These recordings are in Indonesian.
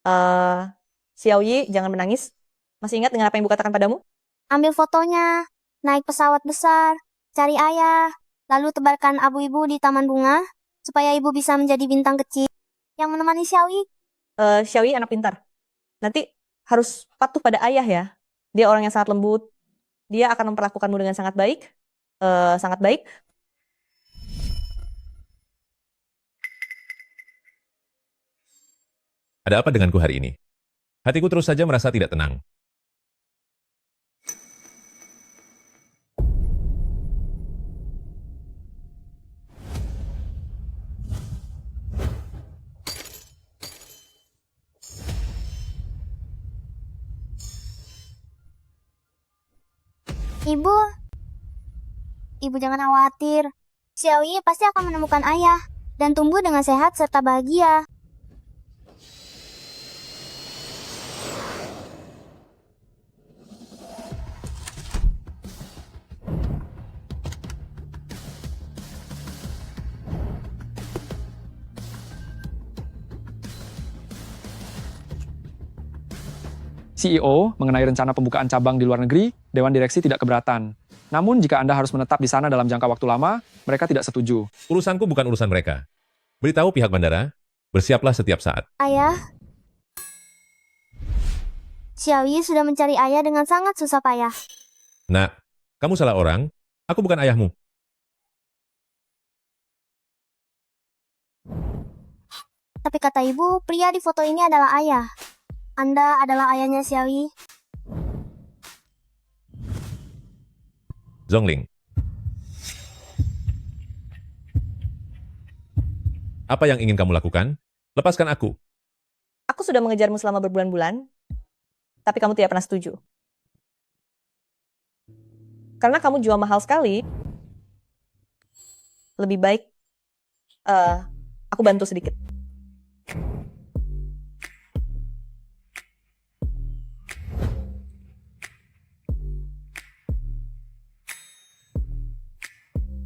Eh, Xiaoyi, jangan menangis. Masih ingat dengan apa yang Ibu katakan padamu? Ambil fotonya, naik pesawat besar, cari ayah, lalu tebarkan abu ibu di taman bunga, supaya ibu bisa menjadi bintang kecil yang menemani Xiaoyi. Xiaoyi anak pintar. Nanti harus patuh pada ayah ya. Dia orang yang sangat lembut. Dia akan memperlakukanmu dengan sangat baik. Sangat baik. Ada apa denganku hari ini? Hatiku terus saja merasa tidak tenang. Ibu, ibu jangan khawatir. Xiaoyi pasti akan menemukan ayah dan tumbuh dengan sehat serta bahagia. CEO mengenai rencana pembukaan cabang di luar negeri, Dewan Direksi tidak keberatan. Namun jika Anda harus menetap di sana dalam jangka waktu lama, mereka tidak setuju. Urusanku bukan urusan mereka. Beritahu pihak bandara, bersiaplah setiap saat. Ayah, Xiaoyi sudah mencari ayah dengan sangat susah payah. Nak, kamu salah orang. Aku bukan ayahmu. Tapi kata ibu, pria di foto ini adalah ayah. Anda adalah ayahnya Xiaoyi. Zhongling. Apa yang ingin kamu lakukan? Lepaskan aku. Aku sudah mengejarmu selama berbulan-bulan. Tapi kamu tidak pernah setuju. Karena kamu jual mahal sekali. Lebih baik aku bantu sedikit.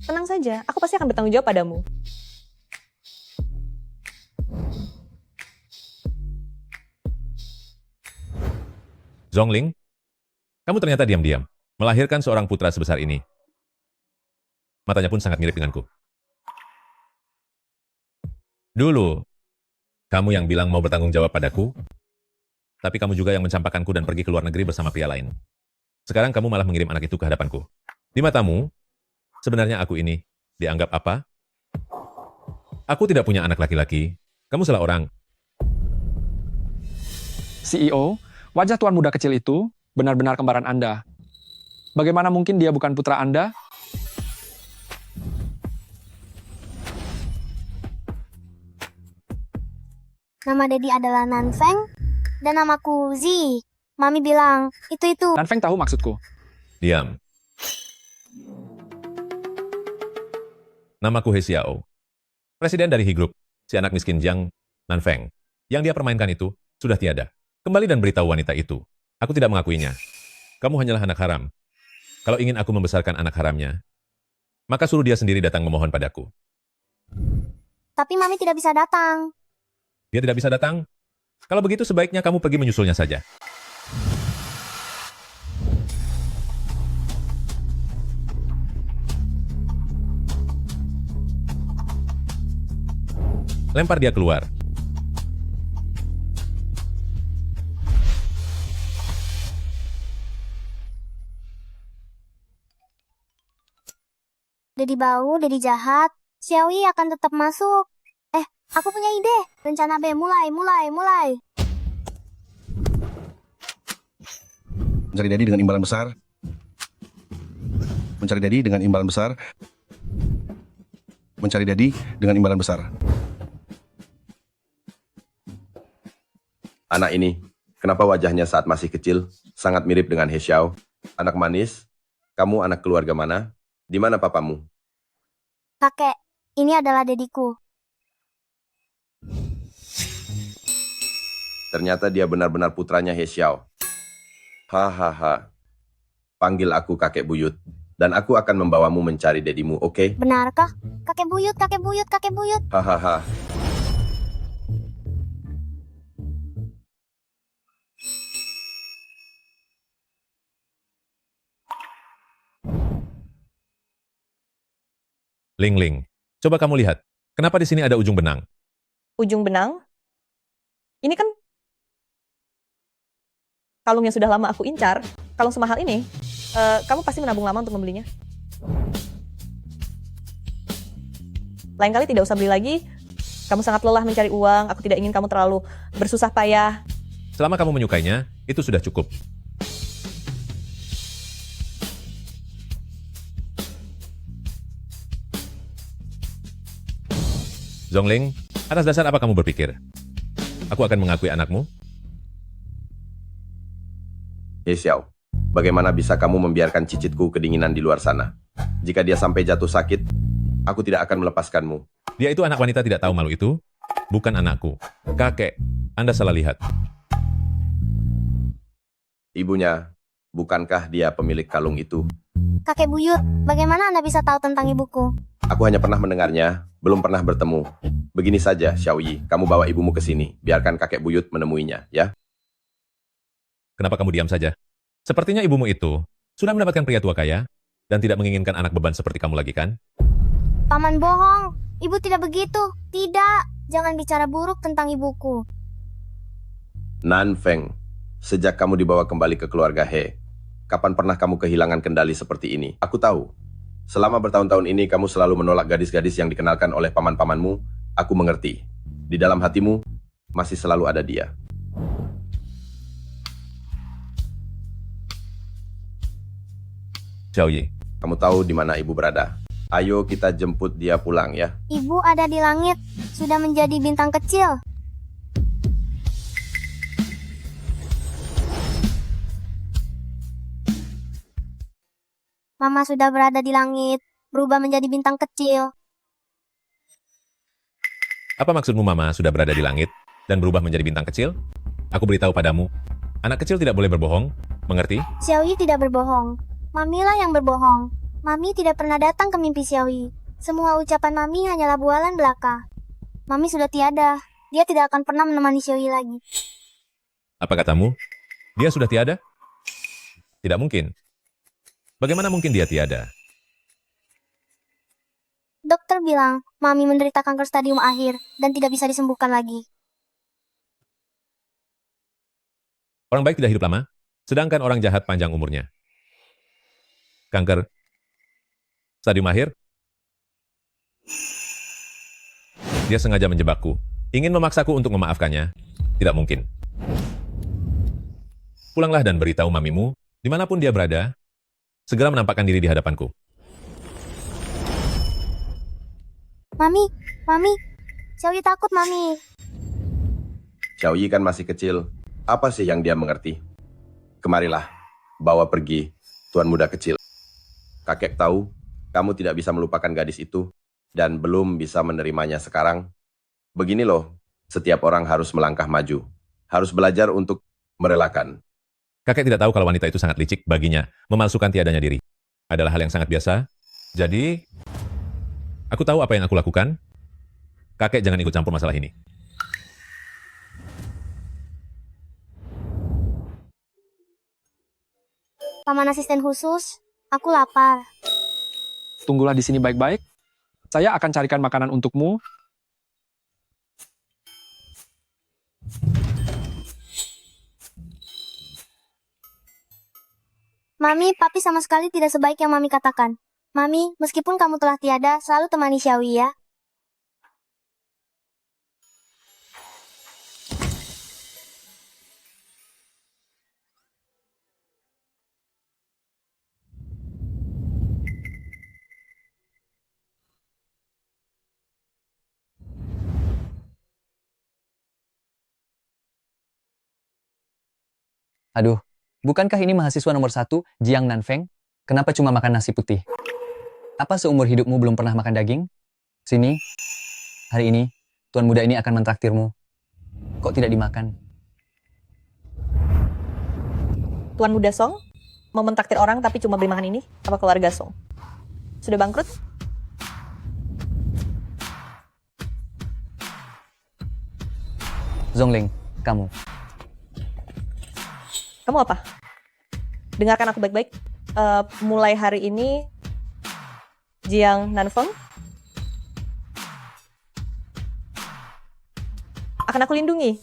Tenang saja, aku pasti akan bertanggung jawab padamu. Zhongling, kamu ternyata diam-diam melahirkan seorang putra sebesar ini. Matanya pun sangat mirip denganku. Dulu, kamu yang bilang mau bertanggung jawab padaku, tapi kamu juga yang mencampakkanku dan pergi ke luar negeri bersama pria lain. Sekarang kamu malah mengirim anak itu ke hadapanku. Di matamu, sebenarnya aku ini dianggap apa? Aku tidak punya anak laki-laki. Kamu salah orang. CEO, wajah tuan muda kecil itu benar-benar kembaran Anda. Bagaimana mungkin dia bukan putra Anda? Nama Dedi adalah Nanfeng dan namaku Zi. Mami bilang, itu. Nanfeng tahu maksudku. Diam. Namaku He Xiao. Presiden dari He Group, si anak miskin Jiang Nanfeng. Yang dia permainkan itu sudah tiada. Kembali dan beritahu wanita itu. Aku tidak mengakuinya. Kamu hanyalah anak haram. Kalau ingin aku membesarkan anak haramnya, maka suruh dia sendiri datang memohon padaku. Tapi Mami tidak bisa datang. Dia tidak bisa datang? Kalau begitu sebaiknya kamu pergi menyusulnya saja. Lempar dia keluar. Dedi bau, Dedi jahat. Xiaoyi akan tetap masuk. Aku punya ide. Rencana B, mulai. Mencari Dedi dengan imbalan besar. Mencari Dedi dengan imbalan besar. Mencari Dedi dengan imbalan besar. Anak ini, kenapa wajahnya saat masih kecil sangat mirip dengan He Xiao? Anak manis, kamu anak keluarga mana? Di mana papamu? Kakek, ini adalah dediku. Ternyata dia benar-benar putranya He Xiao. Hahaha. Panggil aku kakek buyut, dan aku akan membawamu mencari dedimu, oke? Benarkah? Kakek buyut. Hahaha. Ling Ling, coba kamu lihat. Kenapa di sini ada ujung benang? Ujung benang. Ini kan kalung yang sudah lama aku incar. Kalung semahal ini, kamu pasti menabung lama untuk membelinya. Lain kali tidak usah beli lagi. Kamu sangat lelah mencari uang. Aku tidak ingin kamu terlalu bersusah payah. Selama kamu menyukainya, itu sudah cukup. Zhongling, atas dasar apa kamu berpikir? Aku akan mengakui anakmu? He Xiao, bagaimana bisa kamu membiarkan cicitku kedinginan di luar sana? Jika dia sampai jatuh sakit, aku tidak akan melepaskanmu. Dia itu anak wanita tidak tahu malu itu? Bukan anakku. Kakek, Anda salah lihat. Ibunya, bukankah dia pemilik kalung itu? Kakek buyut, bagaimana Anda bisa tahu tentang ibuku? Aku hanya pernah mendengarnya, belum pernah bertemu. Begini saja, Xiaoyi, kamu bawa ibumu ke sini. Biarkan kakek buyut menemuinya, ya? Kenapa kamu diam saja? Sepertinya ibumu itu sudah mendapatkan pria tua kaya dan tidak menginginkan anak beban seperti kamu lagi, kan? Paman bohong. Ibu tidak begitu. Tidak. Jangan bicara buruk tentang ibuku. Nan Feng, sejak kamu dibawa kembali ke keluarga He, kapan pernah kamu kehilangan kendali seperti ini? Aku tahu. Selama bertahun-tahun ini kamu selalu menolak gadis-gadis yang dikenalkan oleh paman-pamanmu. Aku mengerti. Di dalam hatimu masih selalu ada dia. Xiaoyi, Kamu tahu di mana ibu berada. Ayo kita jemput dia pulang ya. Ibu ada di langit. Sudah menjadi bintang kecil. Mama sudah berada di langit. Berubah menjadi bintang kecil. apa maksudmu Mama sudah berada di langit dan berubah menjadi bintang kecil? Aku beritahu padamu, anak kecil tidak boleh berbohong, mengerti? Xiaoyi tidak berbohong. Mamilah yang berbohong. Mami tidak pernah datang ke mimpi Xiaoyi. Semua ucapan Mami hanyalah bualan belaka. Mami sudah tiada. Dia tidak akan pernah menemani Xiaoyi lagi. Apa katamu? Dia sudah tiada? Tidak mungkin. Bagaimana mungkin dia tiada? Dokter bilang, Mami menderita kanker stadium akhir dan tidak bisa disembuhkan lagi. Orang baik tidak hidup lama, sedangkan orang jahat panjang umurnya. Kanker. Stadium akhir. Dia sengaja menjebakku. Ingin memaksaku untuk memaafkannya. Tidak mungkin. Pulanglah dan beritahu mamimu, dimanapun dia berada, segera menampakkan diri di hadapanku. Mami, Xiaoyi takut, Mami. Xiaoyi kan masih kecil. Apa sih yang dia mengerti? Kemarilah, bawa pergi tuan muda kecil. Kakek tahu, kamu tidak bisa melupakan gadis itu, dan belum bisa menerimanya sekarang. Begini loh, setiap orang harus melangkah maju. Harus belajar untuk merelakan. Kakek tidak tahu kalau wanita itu sangat licik baginya, memalsukan tiadanya diri. Adalah hal yang sangat biasa. Jadi, aku tahu apa yang aku lakukan. Kakek jangan ikut campur masalah ini. Paman asisten khusus, aku lapar. Tunggulah di sini baik-baik. Saya akan carikan makanan untukmu. Mami, papi sama sekali tidak sebaik yang Mami katakan. Mami, meskipun kamu telah tiada, selalu temani Xiaoyi ya. Aduh, bukankah ini mahasiswa nomor 1, Jiang Nanfeng? Kenapa cuma makan nasi putih? Apa seumur hidupmu belum pernah makan daging? Sini, hari ini, tuan muda ini akan mentraktirmu. Kok tidak dimakan? Tuan muda Song mau mentraktir orang tapi cuma beli makan ini? Apa keluarga Song sudah bangkrut? Zhongling, kamu. Kamu apa? Dengarkan aku baik-baik. Mulai hari ini, Jiang Nanfeng akan aku lindungi.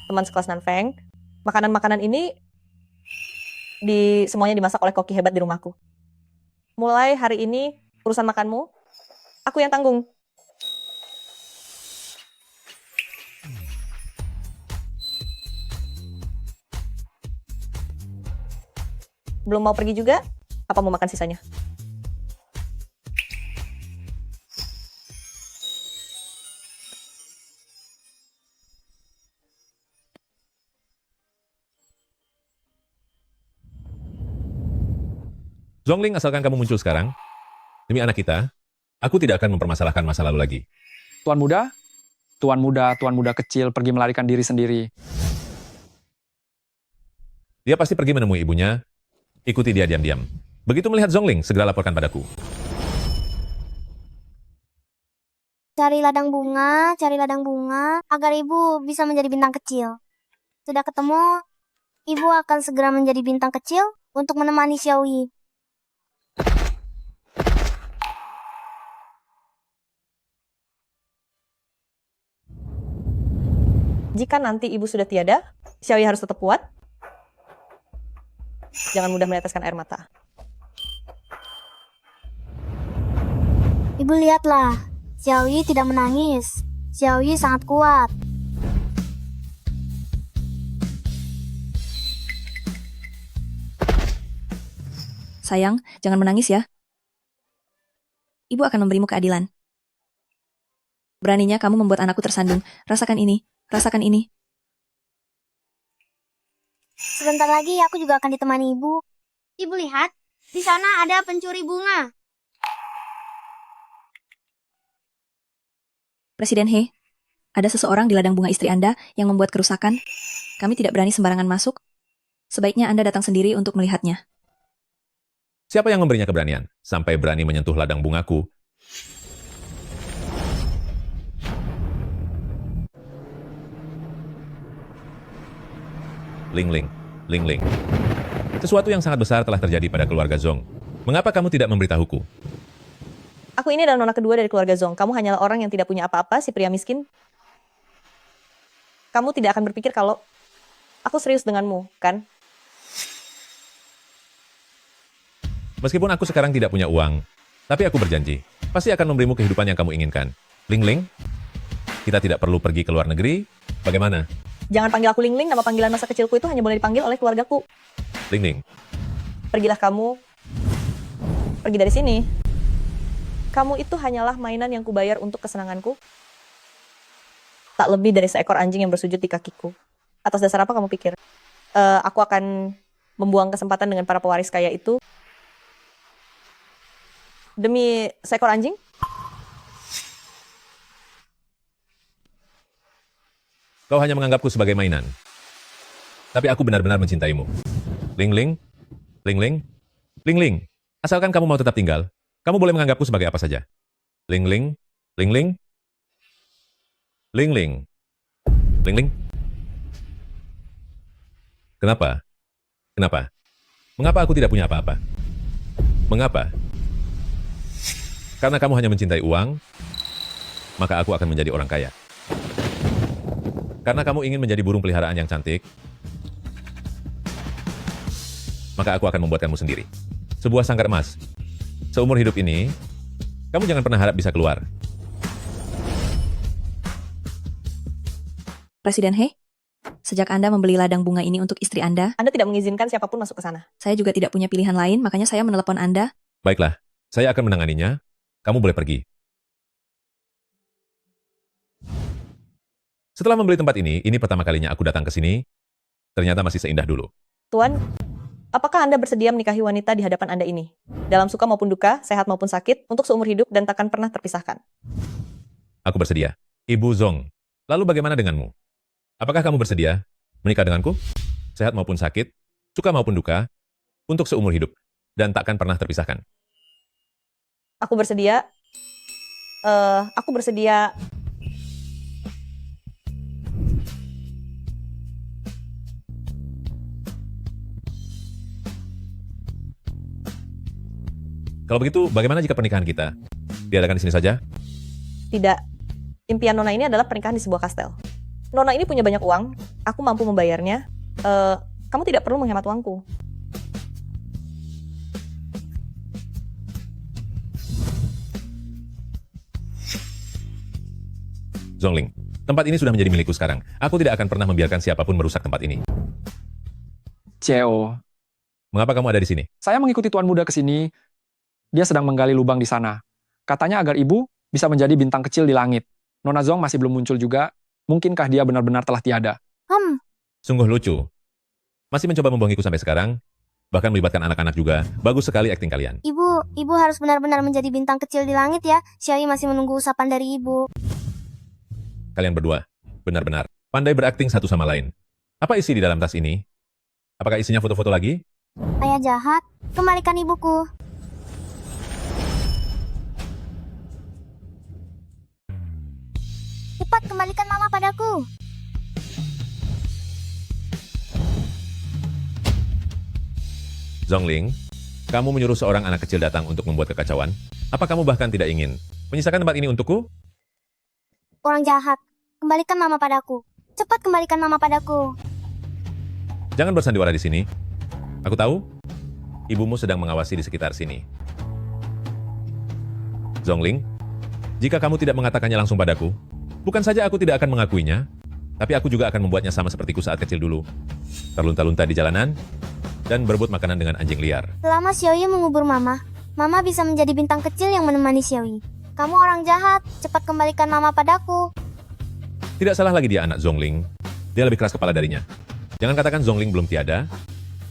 Teman sekelas Nanfeng, makanan-makanan ini semuanya dimasak oleh koki hebat di rumahku. Mulai hari ini, urusan makanmu, aku yang tanggung. Belum mau pergi juga? Apa mau makan sisanya? Zhongling, asalkan kamu muncul sekarang, demi anak kita, aku tidak akan mempermasalahkan masa lalu lagi. Tuan muda kecil pergi melarikan diri sendiri. Dia pasti pergi menemui ibunya, ikuti dia diam-diam. Begitu melihat Zhongling, segera laporkan padaku. Cari ladang bunga, agar ibu bisa menjadi bintang kecil. Sudah ketemu, ibu akan segera menjadi bintang kecil untuk menemani Xiaoyi. Jika nanti ibu sudah tiada, Xiaoyi harus tetap kuat. Jangan mudah meneteskan air mata. Ibu lihatlah, Xiaoyi tidak menangis. Xiaoyi sangat kuat. Sayang, jangan menangis ya. Ibu akan memberimu keadilan. Beraninya kamu membuat anakku tersandung. Rasakan ini, rasakan ini. Sebentar lagi aku juga akan ditemani ibu. Ibu lihat, di sana ada pencuri bunga. Presiden He, ada seseorang di ladang bunga istri Anda yang membuat kerusakan. Kami tidak berani sembarangan masuk. Sebaiknya Anda datang sendiri untuk melihatnya. Siapa yang memberinya keberanian, sampai berani menyentuh ladang bungaku? Ling Ling. Sesuatu yang sangat besar telah terjadi pada keluarga Zhong. Mengapa kamu tidak memberitahuku? Aku ini adalah nona kedua dari keluarga Zhong. Kamu hanyalah orang yang tidak punya apa-apa, si pria miskin. Kamu tidak akan berpikir kalau aku serius denganmu, kan? Meskipun aku sekarang tidak punya uang, tapi aku berjanji, pasti akan memberimu kehidupan yang kamu inginkan. Ling, kita tidak perlu pergi ke luar negeri. Bagaimana? Jangan panggil aku Ling, nama panggilan masa kecilku itu hanya boleh dipanggil oleh keluargaku. Ling, Pergilah kamu. Pergi dari sini. Kamu itu hanyalah mainan yang kubayar untuk kesenanganku. Tak lebih dari seekor anjing yang bersujud di kakiku. Atas dasar apa kamu pikir? Aku akan membuang kesempatan dengan para pewaris kaya itu demi seekor anjing? kau hanya menganggapku sebagai mainan. Tapi aku benar-benar mencintaimu. Ling, asalkan kamu mau tetap tinggal, kamu boleh menganggapku sebagai apa saja. Ling. Kenapa? Mengapa aku tidak punya apa-apa? Mengapa? Karena kamu hanya mencintai uang, maka aku akan menjadi orang kaya. Karena kamu ingin menjadi burung peliharaan yang cantik, maka aku akan membuatkanmu sendiri. Sebuah sangkar emas. Seumur hidup ini, kamu jangan pernah harap bisa keluar. Presiden He, sejak Anda membeli ladang bunga ini untuk istri Anda, Anda tidak mengizinkan siapapun masuk ke sana. saya juga tidak punya pilihan lain, makanya saya menelepon Anda. Baiklah, saya akan menanganinya. Kamu boleh pergi. Setelah membeli tempat ini pertama kalinya aku datang ke sini. Ternyata masih seindah dulu. Tuan, apakah Anda bersedia menikahi wanita di hadapan Anda ini? Dalam suka maupun duka, sehat maupun sakit, untuk seumur hidup dan takkan pernah terpisahkan. Aku bersedia. Ibu Zhong, lalu bagaimana denganmu? Apakah kamu bersedia menikah denganku? Sehat maupun sakit, suka maupun duka, untuk seumur hidup, dan takkan pernah terpisahkan. Aku bersedia. Aku bersedia. Kalau begitu, bagaimana jika pernikahan kita diadakan di sini saja? Tidak. Impian Nona ini adalah pernikahan di sebuah kastel. Nona ini punya banyak uang, aku mampu membayarnya. Kamu tidak perlu menghemat uangku. Zhongling, tempat ini sudah menjadi milikku sekarang. Aku tidak akan pernah membiarkan siapapun merusak tempat ini. CEO, Mengapa kamu ada di sini? saya mengikuti Tuan Muda ke sini. Dia sedang menggali lubang di sana. Katanya agar ibu bisa menjadi bintang kecil di langit. Nona Zong masih belum muncul juga. Mungkinkah dia benar-benar telah tiada? Sungguh lucu. Masih mencoba membohongiku sampai sekarang? Bahkan melibatkan anak-anak juga. Bagus sekali akting kalian. Ibu harus benar-benar menjadi bintang kecil di langit ya. Xiaoyi masih menunggu usapan dari ibu. Kalian berdua, benar-benar pandai berakting satu sama lain. Apa isi di dalam tas ini? Apakah isinya foto-foto lagi? Ayah jahat, kembalikan ibuku. Cepat kembalikan mama padaku. Zhongling, kamu menyuruh seorang anak kecil datang untuk membuat kekacauan? Apa kamu bahkan tidak ingin menyisakan tempat ini untukku? Orang jahat, kembalikan mama padaku. Cepat kembalikan mama padaku. Jangan bersandiwara di sini. Aku tahu, ibumu sedang mengawasi di sekitar sini. Zhongling, jika kamu tidak mengatakannya langsung padaku, bukan saja aku tidak akan mengakuinya, tapi aku juga akan membuatnya sama sepertiku saat kecil dulu. Terlunta-lunta di jalanan, dan berebut makanan dengan anjing liar. Selama Xiaoyi mengubur mama, mama bisa menjadi bintang kecil yang menemani Xiaoyi. Kamu orang jahat, cepat kembalikan mama padaku. Tidak salah lagi dia anak Zhongling. Dia lebih keras kepala darinya. Jangan katakan Zhongling belum tiada,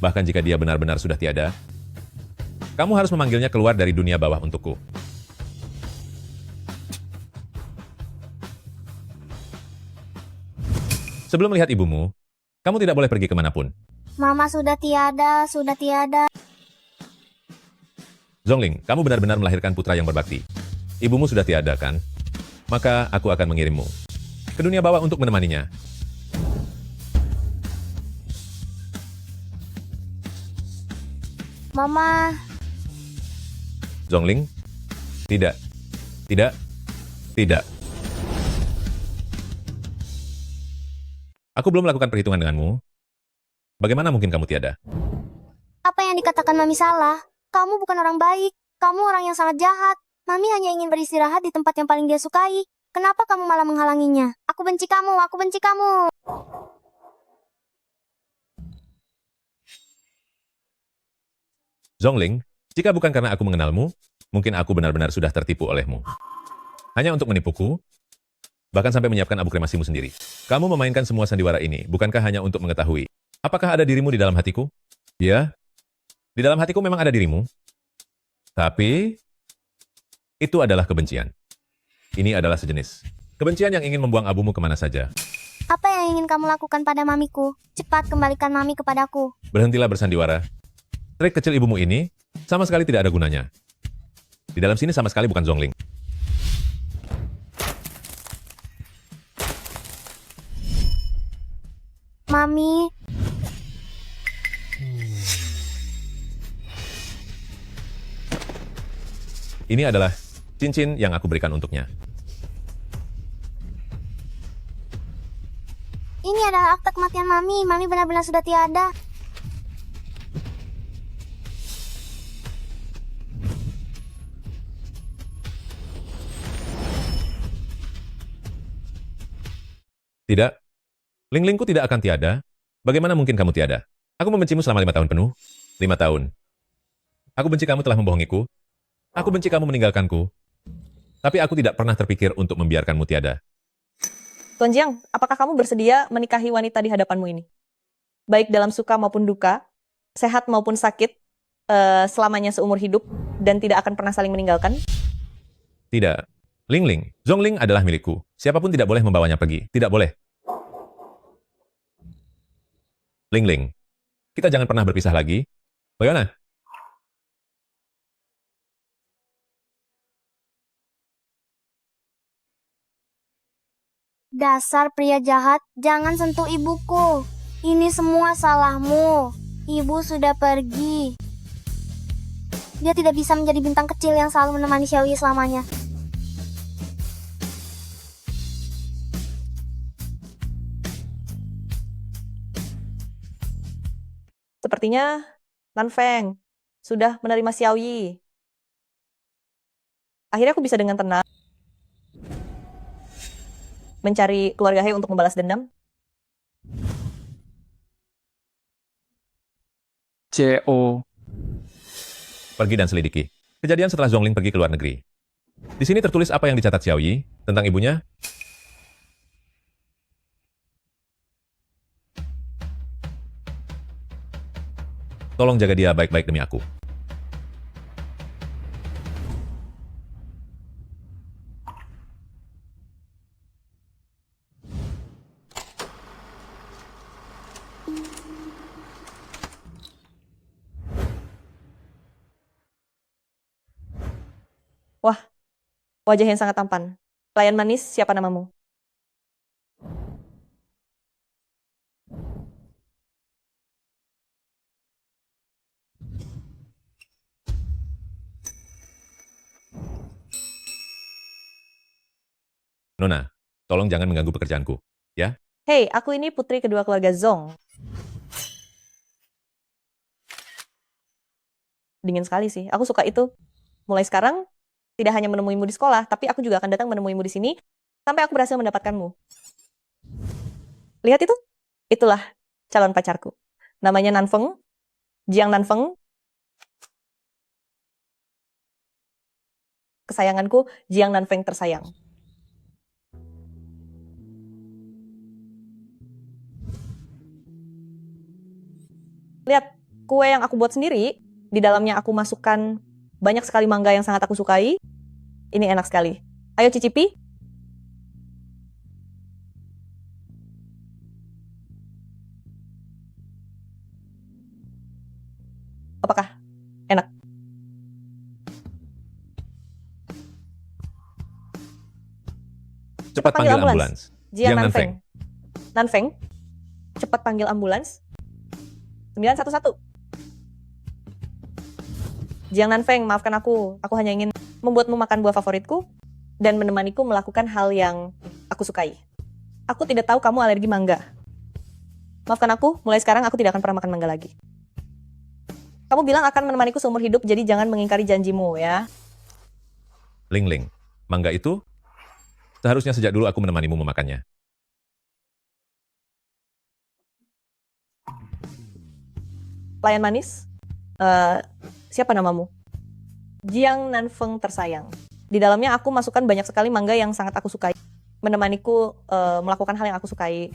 bahkan jika dia benar-benar sudah tiada, kamu harus memanggilnya keluar dari dunia bawah untukku. Sebelum melihat ibumu, kamu tidak boleh pergi kemanapun. Mama sudah tiada, sudah tiada. Zhongling, kamu benar-benar melahirkan putra yang berbakti. Ibumu sudah tiada, kan? Maka aku akan mengirimmu ke dunia bawah untuk menemaninya. Mama, Zhongling, tidak, tidak, tidak. Aku belum melakukan perhitungan denganmu. Bagaimana mungkin kamu tiada? apa yang dikatakan Mami salah? Kamu bukan orang baik. Kamu orang yang sangat jahat. Mami hanya ingin beristirahat di tempat yang paling dia sukai. Kenapa kamu malah menghalanginya? Aku benci kamu, aku benci kamu. Zhongling, jika bukan karena aku mengenalmu, mungkin aku benar-benar sudah tertipu olehmu. Hanya untuk menipuku, bahkan sampai menyiapkan abu kremasimu sendiri. Kamu memainkan semua sandiwara ini, bukankah hanya untuk mengetahui apakah ada dirimu di dalam hatiku? Ya, di dalam hatiku memang ada dirimu. Tapi, itu adalah kebencian. Ini adalah sejenis kebencian yang ingin membuang abumu kemana saja. Apa yang ingin kamu lakukan pada mamiku? Cepat kembalikan mami kepadaku. Berhentilah bersandiwara. Trik kecil ibumu ini sama sekali tidak ada gunanya. Di dalam sini sama sekali bukan Zhongling. Mami, Ini adalah cincin yang aku berikan untuknya. ini adalah akta kematian Mami. Mami benar-benar sudah tiada. Tidak. Ling-lingku tidak akan tiada. Bagaimana mungkin kamu tiada? Aku membencimu selama 5 tahun penuh. 5 tahun. Aku benci kamu telah membohongiku. Aku benci kamu meninggalkanku. Tapi aku tidak pernah terpikir untuk membiarkanmu tiada. Tuan Jiang, apakah kamu bersedia menikahi wanita di hadapanmu ini? Baik dalam suka maupun duka, sehat maupun sakit, selamanya seumur hidup, dan tidak akan pernah saling meninggalkan? Tidak. Ling-ling, Zhongling adalah milikku. Siapapun tidak boleh membawanya pergi. Tidak boleh. Ling-ling, kita jangan pernah berpisah lagi. Bagaimana? Dasar pria jahat, jangan sentuh ibuku. Ini semua salahmu. Ibu sudah pergi. Dia tidak bisa menjadi bintang kecil yang selalu menemani Xiaoyi selamanya. Sepertinya Nanfeng sudah menerima Xiaoyi. Akhirnya aku bisa dengan tenang mencari keluarga He untuk membalas dendam. CO. Pergi dan selidiki. Kejadian setelah Zhongling pergi ke luar negeri. Di sini tertulis apa yang dicatat Xiaoyi tentang ibunya. Tolong jaga dia baik-baik demi aku. Wah, wajah yang sangat tampan. Pelayan manis, siapa namamu? Nona, tolong jangan mengganggu pekerjaanku. Ya? Hei, aku ini putri kedua keluarga Zong. Dingin sekali sih. Aku suka itu. Mulai sekarang, tidak hanya menemuimu di sekolah, tapi aku juga akan datang menemuimu di sini sampai aku berhasil mendapatkanmu. Lihat itu? Itulah calon pacarku. Namanya Nanfeng, Jiang Nanfeng. Kesayanganku, Jiang Nanfeng tersayang. Lihat, kue yang aku buat sendiri, di dalamnya aku masukkan banyak sekali mangga yang sangat aku sukai. Ini enak sekali. Ayo cicipi. Apakah enak? Cepat panggil ambulans. Jiang Jiang Nanfeng. Nanfeng, cepat panggil ambulans. 911. Jiang Nanfeng, maafkan aku. Aku hanya ingin membuatmu makan buah favoritku dan menemaniku melakukan hal yang aku sukai. Aku tidak tahu kamu alergi mangga. Maafkan aku, mulai sekarang aku tidak akan pernah makan mangga lagi. Kamu bilang akan menemaniku seumur hidup, jadi jangan mengingkari janjimu ya. Ling Ling, mangga itu seharusnya sejak dulu aku menemanimu memakannya. Pelayan manis, siapa namamu? Jiang Nanfeng tersayang. Di dalamnya aku masukkan banyak sekali mangga yang sangat aku sukai. Menemaniku melakukan hal yang aku sukai.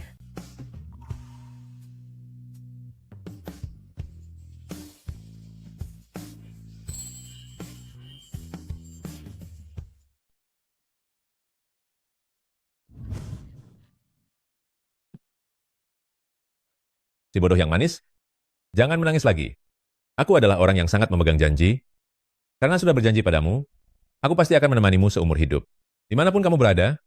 Si bodoh yang manis, jangan menangis lagi. Aku adalah orang yang sangat memegang janji. Karena sudah berjanji padamu, aku pasti akan menemanimu seumur hidup. Dimanapun kamu berada,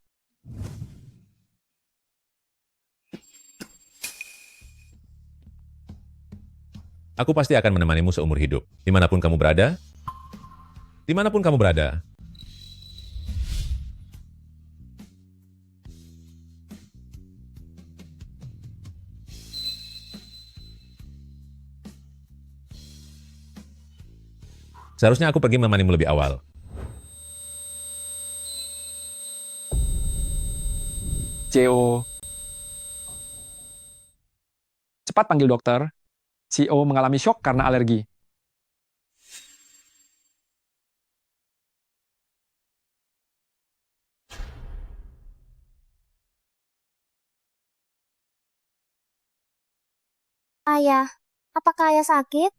aku pasti akan menemanimu seumur hidup. Dimanapun kamu berada, dimanapun kamu berada. Seharusnya aku pergi menemanimu lebih awal. CO. Cepat panggil dokter. CO mengalami shock karena alergi. Ayah, apakah ayah sakit?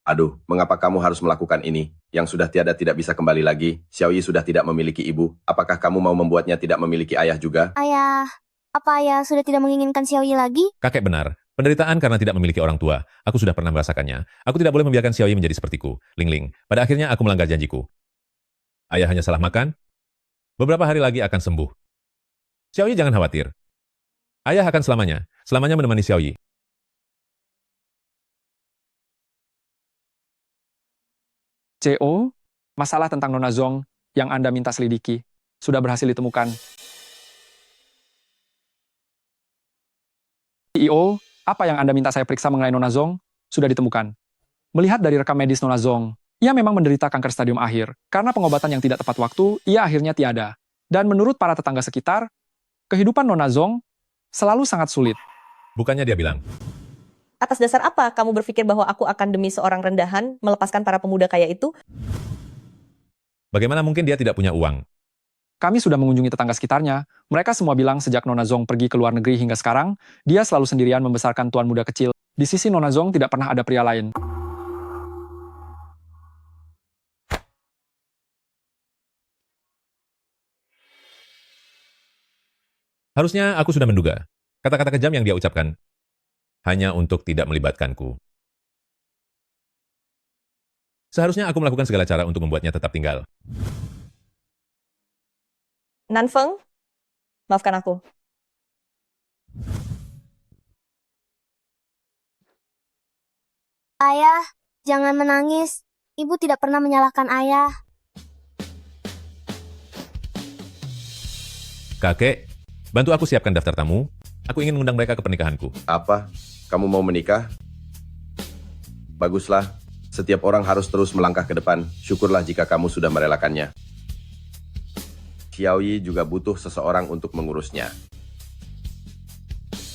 Aduh, mengapa kamu harus melakukan ini? Yang sudah tiada tidak bisa kembali lagi. Xiaoyi sudah tidak memiliki ibu. Apakah kamu mau membuatnya tidak memiliki ayah juga? Ayah, apa ayah sudah tidak menginginkan Xiaoyi lagi? Kakek benar. Penderitaan karena tidak memiliki orang tua. Aku sudah pernah merasakannya. Aku tidak boleh membiarkan Xiaoyi menjadi sepertiku. Ling Ling, pada akhirnya aku melanggar janjiku. Ayah hanya salah makan. Beberapa hari lagi akan sembuh. Xiaoyi jangan khawatir. Ayah akan selamanya menemani Xiaoyi. CO, masalah tentang Nona Zong yang Anda minta selidiki sudah berhasil ditemukan. CEO, apa yang Anda minta saya periksa mengenai Nona Zong sudah ditemukan. Melihat dari rekam medis Nona Zong, ia memang menderita kanker stadium akhir. Karena pengobatan yang tidak tepat waktu, ia akhirnya tiada. Dan menurut para tetangga sekitar, kehidupan Nona Zong selalu sangat sulit. Bukannya dia bilang, Atas dasar apa kamu berpikir bahwa aku akan demi seorang rendahan melepaskan para pemuda kaya itu? bagaimana mungkin dia tidak punya uang? Kami sudah mengunjungi tetangga sekitarnya. Mereka semua bilang sejak Nona Zong pergi ke luar negeri hingga sekarang, dia selalu sendirian membesarkan tuan muda kecil. Di sisi Nona Zong tidak pernah ada pria lain. Harusnya aku sudah menduga. Kata-kata kejam yang dia ucapkan hanya untuk tidak melibatkanku. Seharusnya aku melakukan segala cara untuk membuatnya tetap tinggal. Nanfeng, maafkan aku. Ayah, jangan menangis. Ibu tidak pernah menyalahkan ayah. Kakek, bantu aku siapkan daftar tamu. Aku ingin mengundang mereka ke pernikahanku. Apa? Kamu mau menikah? Baguslah. Setiap orang harus terus melangkah ke depan. Syukurlah jika kamu sudah merelakannya. Xiaoyi juga butuh seseorang untuk mengurusnya.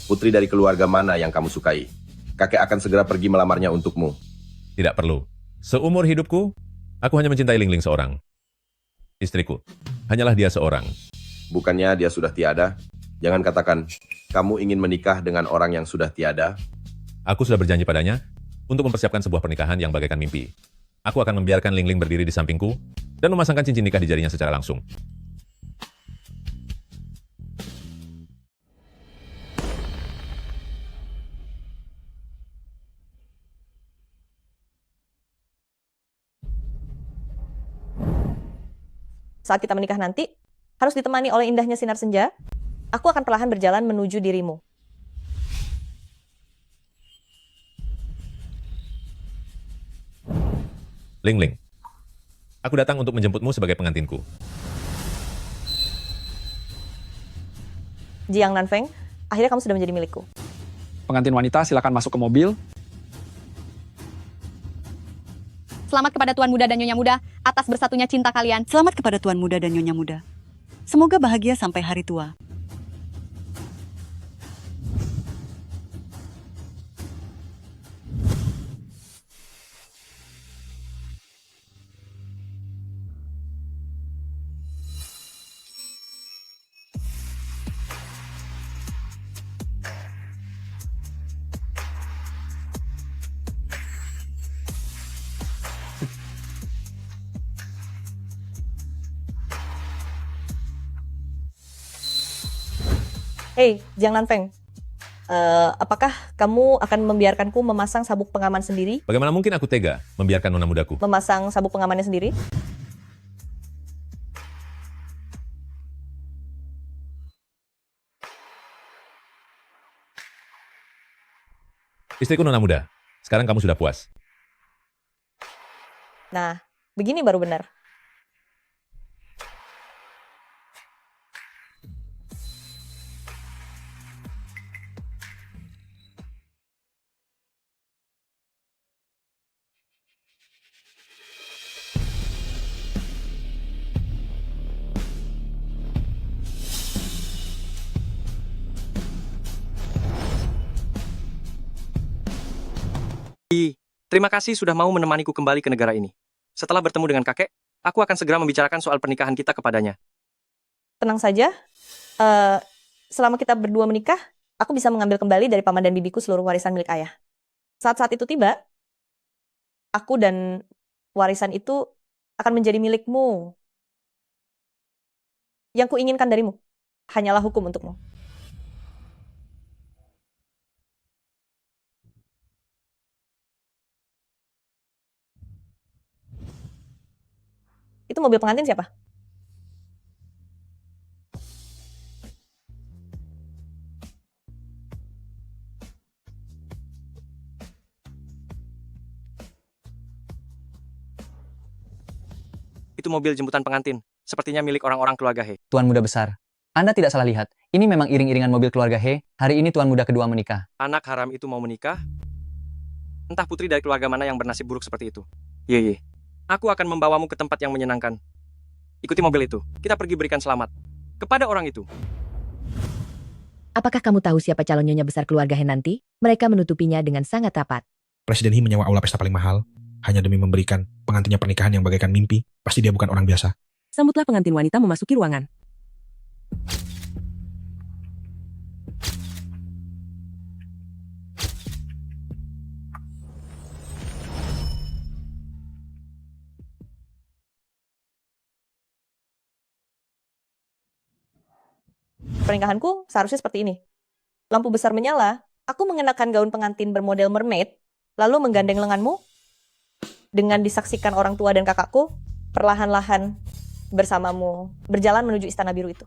Putri dari keluarga mana yang kamu sukai? Kakek akan segera pergi melamarnya untukmu. Tidak perlu. Seumur hidupku, aku hanya mencintai Ling Ling seorang. Istriku. Hanyalah dia seorang. Bukannya dia sudah tiada? Jangan katakan, kamu ingin menikah dengan orang yang sudah tiada? Aku sudah berjanji padanya untuk mempersiapkan sebuah pernikahan yang bagaikan mimpi. Aku akan membiarkan Ling Ling berdiri di sampingku dan memasangkan cincin nikah di jarinya secara langsung. Saat kita menikah nanti, harus ditemani oleh indahnya sinar senja. Aku akan perlahan berjalan menuju dirimu. Ling Ling, aku datang untuk menjemputmu sebagai pengantinku. Jiang Nanfeng, akhirnya kamu sudah menjadi milikku. Pengantin wanita silakan masuk ke mobil. Selamat kepada Tuan Muda dan Nyonya Muda atas bersatunya cinta kalian. Selamat kepada Tuan Muda dan Nyonya Muda. Semoga bahagia sampai hari tua. Hei, Jiang Nanfeng. Apakah kamu akan membiarkanku memasang sabuk pengaman sendiri? Bagaimana mungkin aku tega membiarkan nona mudaku? Memasang sabuk pengamannya sendiri? Istriku nona muda, sekarang kamu sudah puas. Nah, begini baru benar. Terima kasih sudah mau menemaniku kembali ke negara ini. Setelah bertemu dengan kakek, aku akan segera membicarakan soal pernikahan kita kepadanya. Tenang saja. Selama kita berdua menikah, aku bisa mengambil kembali dari paman dan bibiku seluruh warisan milik ayah. Saat-saat itu tiba, aku dan warisan itu akan menjadi milikmu. Yang kuinginkan darimu hanyalah hukum untukmu. Itu mobil pengantin siapa? Itu mobil jemputan pengantin. Sepertinya milik orang-orang keluarga He. Tuan Muda Besar, Anda tidak salah lihat. Ini memang iring-iringan mobil keluarga He. Hari ini Tuan Muda kedua menikah. Anak haram itu mau menikah? Entah putri dari keluarga mana yang bernasib buruk seperti itu. Ye. Aku akan membawamu ke tempat yang menyenangkan. Ikuti mobil itu. Kita pergi berikan selamat kepada orang itu. Apakah kamu tahu siapa calon nyonya besar keluarga He nanti? Mereka menutupinya dengan sangat rapat. Presiden He menyewa aula pesta paling mahal hanya demi memberikan pengantinnya pernikahan yang bagaikan mimpi. Pasti dia bukan orang biasa. Sambutlah pengantin wanita memasuki ruangan. Pernikahanku seharusnya seperti ini. Lampu besar menyala, aku mengenakan gaun pengantin bermodel mermaid, lalu menggandeng lenganmu, dengan disaksikan orang tua dan kakakku, perlahan-lahan bersamamu berjalan menuju istana biru itu.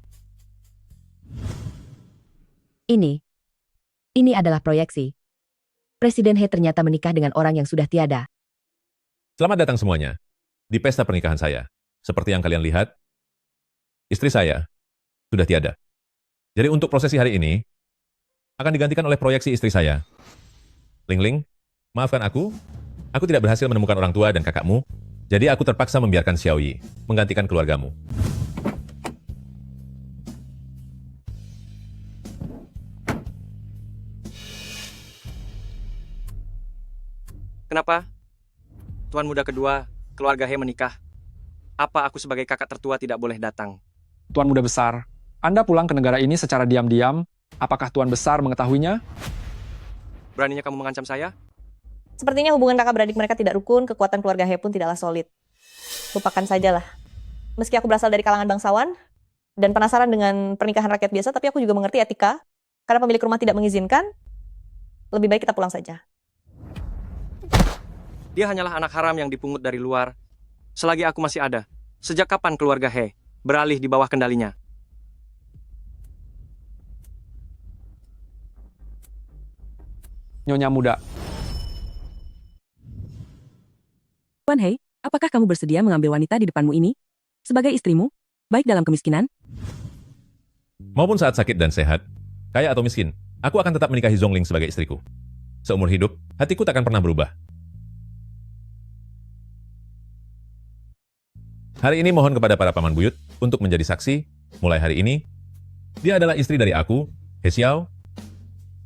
Ini adalah proyeksi. Presiden He ternyata menikah dengan orang yang sudah tiada. Selamat datang semuanya di pesta pernikahan saya. Seperti yang kalian lihat, istri saya sudah tiada. Jadi untuk prosesi hari ini, akan digantikan oleh proyeksi istri saya. Ling, maafkan aku tidak berhasil menemukan orang tua dan kakakmu, jadi aku terpaksa membiarkan Xiaoyi menggantikan keluargamu. Kenapa? Tuan Muda kedua, keluarga He menikah. Apa aku sebagai kakak tertua tidak boleh datang? Tuan Muda Besar, Anda pulang ke negara ini secara diam-diam. Apakah Tuan Besar mengetahuinya? Beraninya kamu mengancam saya? Sepertinya hubungan kakak beradik mereka tidak rukun, kekuatan keluarga He pun tidaklah solid. Lupakan sajalah. Meski aku berasal dari kalangan bangsawan, dan penasaran dengan pernikahan rakyat biasa, tapi aku juga mengerti etika. Karena pemilik rumah tidak mengizinkan, lebih baik kita pulang saja. Dia hanyalah anak haram yang dipungut dari luar. Selagi aku masih ada, sejak kapan keluarga He beralih di bawah kendalinya? Nyonya Muda. Tuan He, apakah kamu bersedia mengambil wanita di depanmu ini? Sebagai istrimu, baik dalam kemiskinan, Maupun saat sakit dan sehat, kaya atau miskin, aku akan tetap menikahi Zhongling sebagai istriku. Seumur hidup, hatiku takkan pernah berubah. Hari ini mohon kepada para paman buyut untuk menjadi saksi. Mulai hari ini, dia adalah istri dari aku, He Xiao.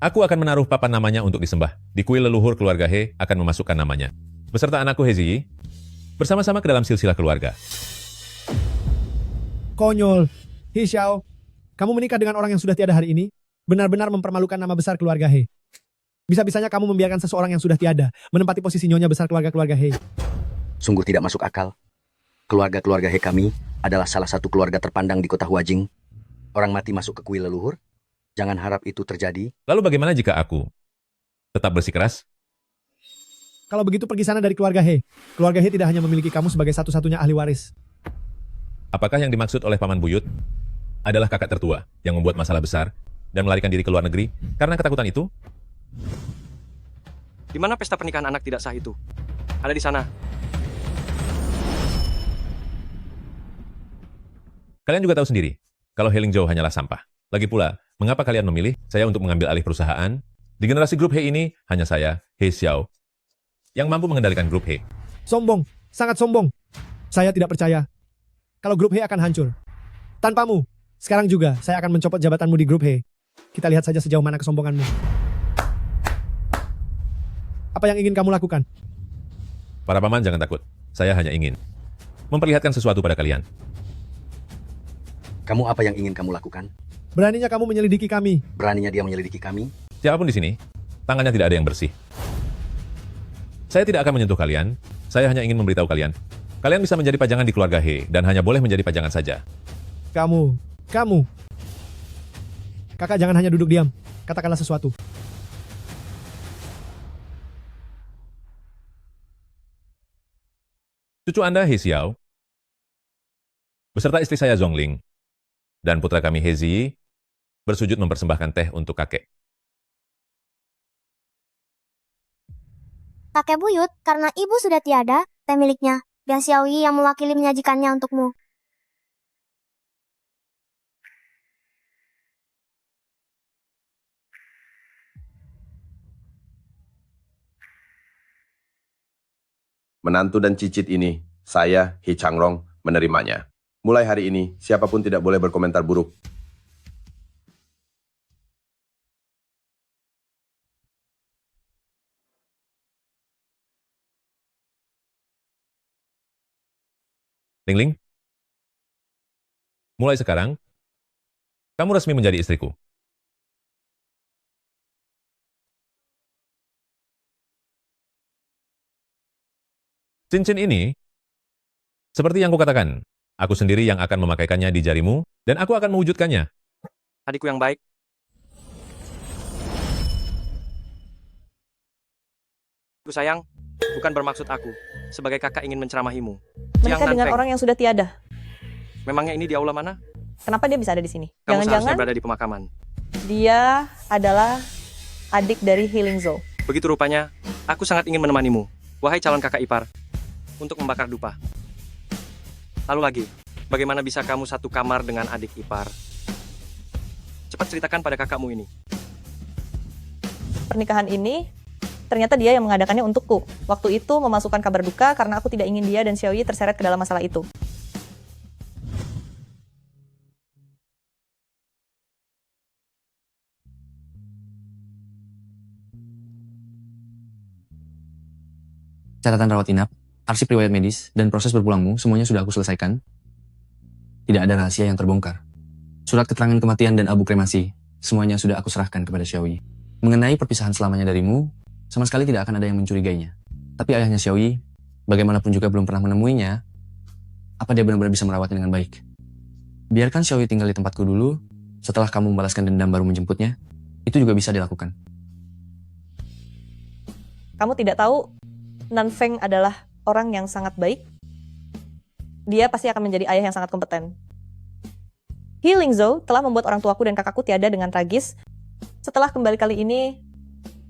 Aku akan menaruh papan namanya untuk disembah. Di kuil leluhur keluarga He akan memasukkan namanya, beserta anakku He Ziyi, bersama-sama ke dalam silsilah keluarga. Konyol. He Xiao, kamu menikah dengan orang yang sudah tiada hari ini? Benar-benar mempermalukan nama besar keluarga He. Bisa-bisanya kamu membiarkan seseorang yang sudah tiada menempati posisi nyonya besar keluarga-keluarga He. Sungguh tidak masuk akal. Keluarga-keluarga He kami adalah salah satu keluarga terpandang di kota Huajing. Orang mati masuk ke kuil leluhur? Jangan harap itu terjadi. Lalu bagaimana jika aku tetap bersikeras? Kalau begitu pergi sana dari keluarga He. Keluarga He tidak hanya memiliki kamu sebagai satu-satunya ahli waris. Apakah yang dimaksud oleh paman buyut adalah kakak tertua yang membuat masalah besar dan melarikan diri ke luar negeri karena ketakutan itu? Di mana pesta pernikahan anak tidak sah itu? Ada di sana. Kalian juga tahu sendiri, kalau He Lingzhou hanyalah sampah. Lagi pula, mengapa kalian memilih saya untuk mengambil alih perusahaan? Di generasi grup He ini, hanya saya, He Xiao, yang mampu mengendalikan grup He. Sombong, sangat sombong. Saya tidak percaya kalau grup He akan hancur. Tanpamu, sekarang juga saya akan mencopot jabatanmu di grup He. Kita lihat saja sejauh mana kesombonganmu. Apa yang ingin kamu lakukan? Para paman jangan takut, saya hanya ingin memperlihatkan sesuatu pada kalian. Kamu apa yang ingin kamu lakukan? Beraninya kamu menyelidiki kami. Beraninya dia menyelidiki kami? Siapapun di sini, tangannya tidak ada yang bersih. Saya tidak akan menyentuh kalian, saya hanya ingin memberitahu kalian. Kalian bisa menjadi pajangan di keluarga He, dan hanya boleh menjadi pajangan saja. Kamu. Kakak jangan hanya duduk diam. Katakanlah sesuatu. Cucu Anda, He Xiao, beserta istri saya Zhongling, dan putra kami He Ziyi, bersujud mempersembahkan teh untuk kakek. Kakek buyut, karena ibu sudah tiada, teh miliknya dan Xiaoyi yang mewakili menyajikannya untukmu. Menantu dan cicit ini, saya, He Changrong, menerimanya. Mulai hari ini, siapapun tidak boleh berkomentar buruk. Ling Ling, mulai sekarang, kamu resmi menjadi istriku. Cincin ini, seperti yang kukatakan, aku sendiri yang akan memakaikannya di jarimu, dan aku akan mewujudkannya. Adikku yang baik. Aku sayang, bukan bermaksud aku. Sebagai kakak ingin menceramahimu. Menikah dengan orang yang sudah tiada. Memangnya ini di aula mana? Kenapa dia bisa ada di sini? Kamu seharusnya Jangan-jangan berada di pemakaman. dia adalah adik dari He Lingzhou. Begitu rupanya, aku sangat ingin menemanimu, wahai calon kakak ipar, untuk membakar dupa. Lalu lagi, bagaimana bisa kamu satu kamar dengan adik ipar? Cepat ceritakan pada kakakmu ini. Pernikahan ini ternyata dia yang mengadakannya untukku. Waktu itu memasukkan kabar duka karena aku tidak ingin dia dan Xiaoyi terseret ke dalam masalah itu. Catatan rawat inap, arsip riwayat medis, dan proses berpulangmu semuanya sudah aku selesaikan. Tidak ada rahasia yang terbongkar. Surat keterangan kematian dan abu kremasi, semuanya sudah aku serahkan kepada Xiaoyi. Mengenai perpisahan selamanya darimu, sama sekali tidak akan ada yang mencurigainya. Tapi ayahnya Xiaoyi, bagaimanapun juga belum pernah menemuinya, apa dia benar-benar bisa merawatnya dengan baik? Biarkan Xiaoyi tinggal di tempatku dulu, setelah kamu membalaskan dendam baru menjemputnya, itu juga bisa dilakukan. Kamu tidak tahu, Nanfeng adalah orang yang sangat baik. Dia pasti akan menjadi ayah yang sangat kompeten. He Lingzhou telah membuat orang tuaku dan kakakku tiada dengan tragis. Setelah kembali kali ini,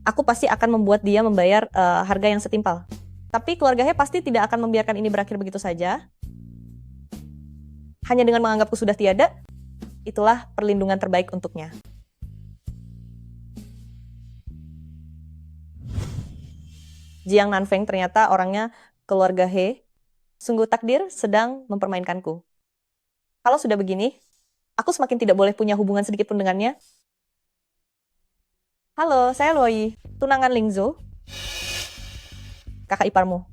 aku pasti akan membuat dia membayar harga yang setimpal. Tapi keluarga He pasti tidak akan membiarkan ini berakhir begitu saja. Hanya dengan menganggapku sudah tiada, itulah perlindungan terbaik untuknya. Jiang Nanfeng ternyata orangnya keluarga He. Sungguh takdir sedang mempermainkanku. Kalau sudah begini, aku semakin tidak boleh punya hubungan sedikit pun dengannya. Halo, saya Luoyi, tunangan Lingzhou. Kakak iparmu.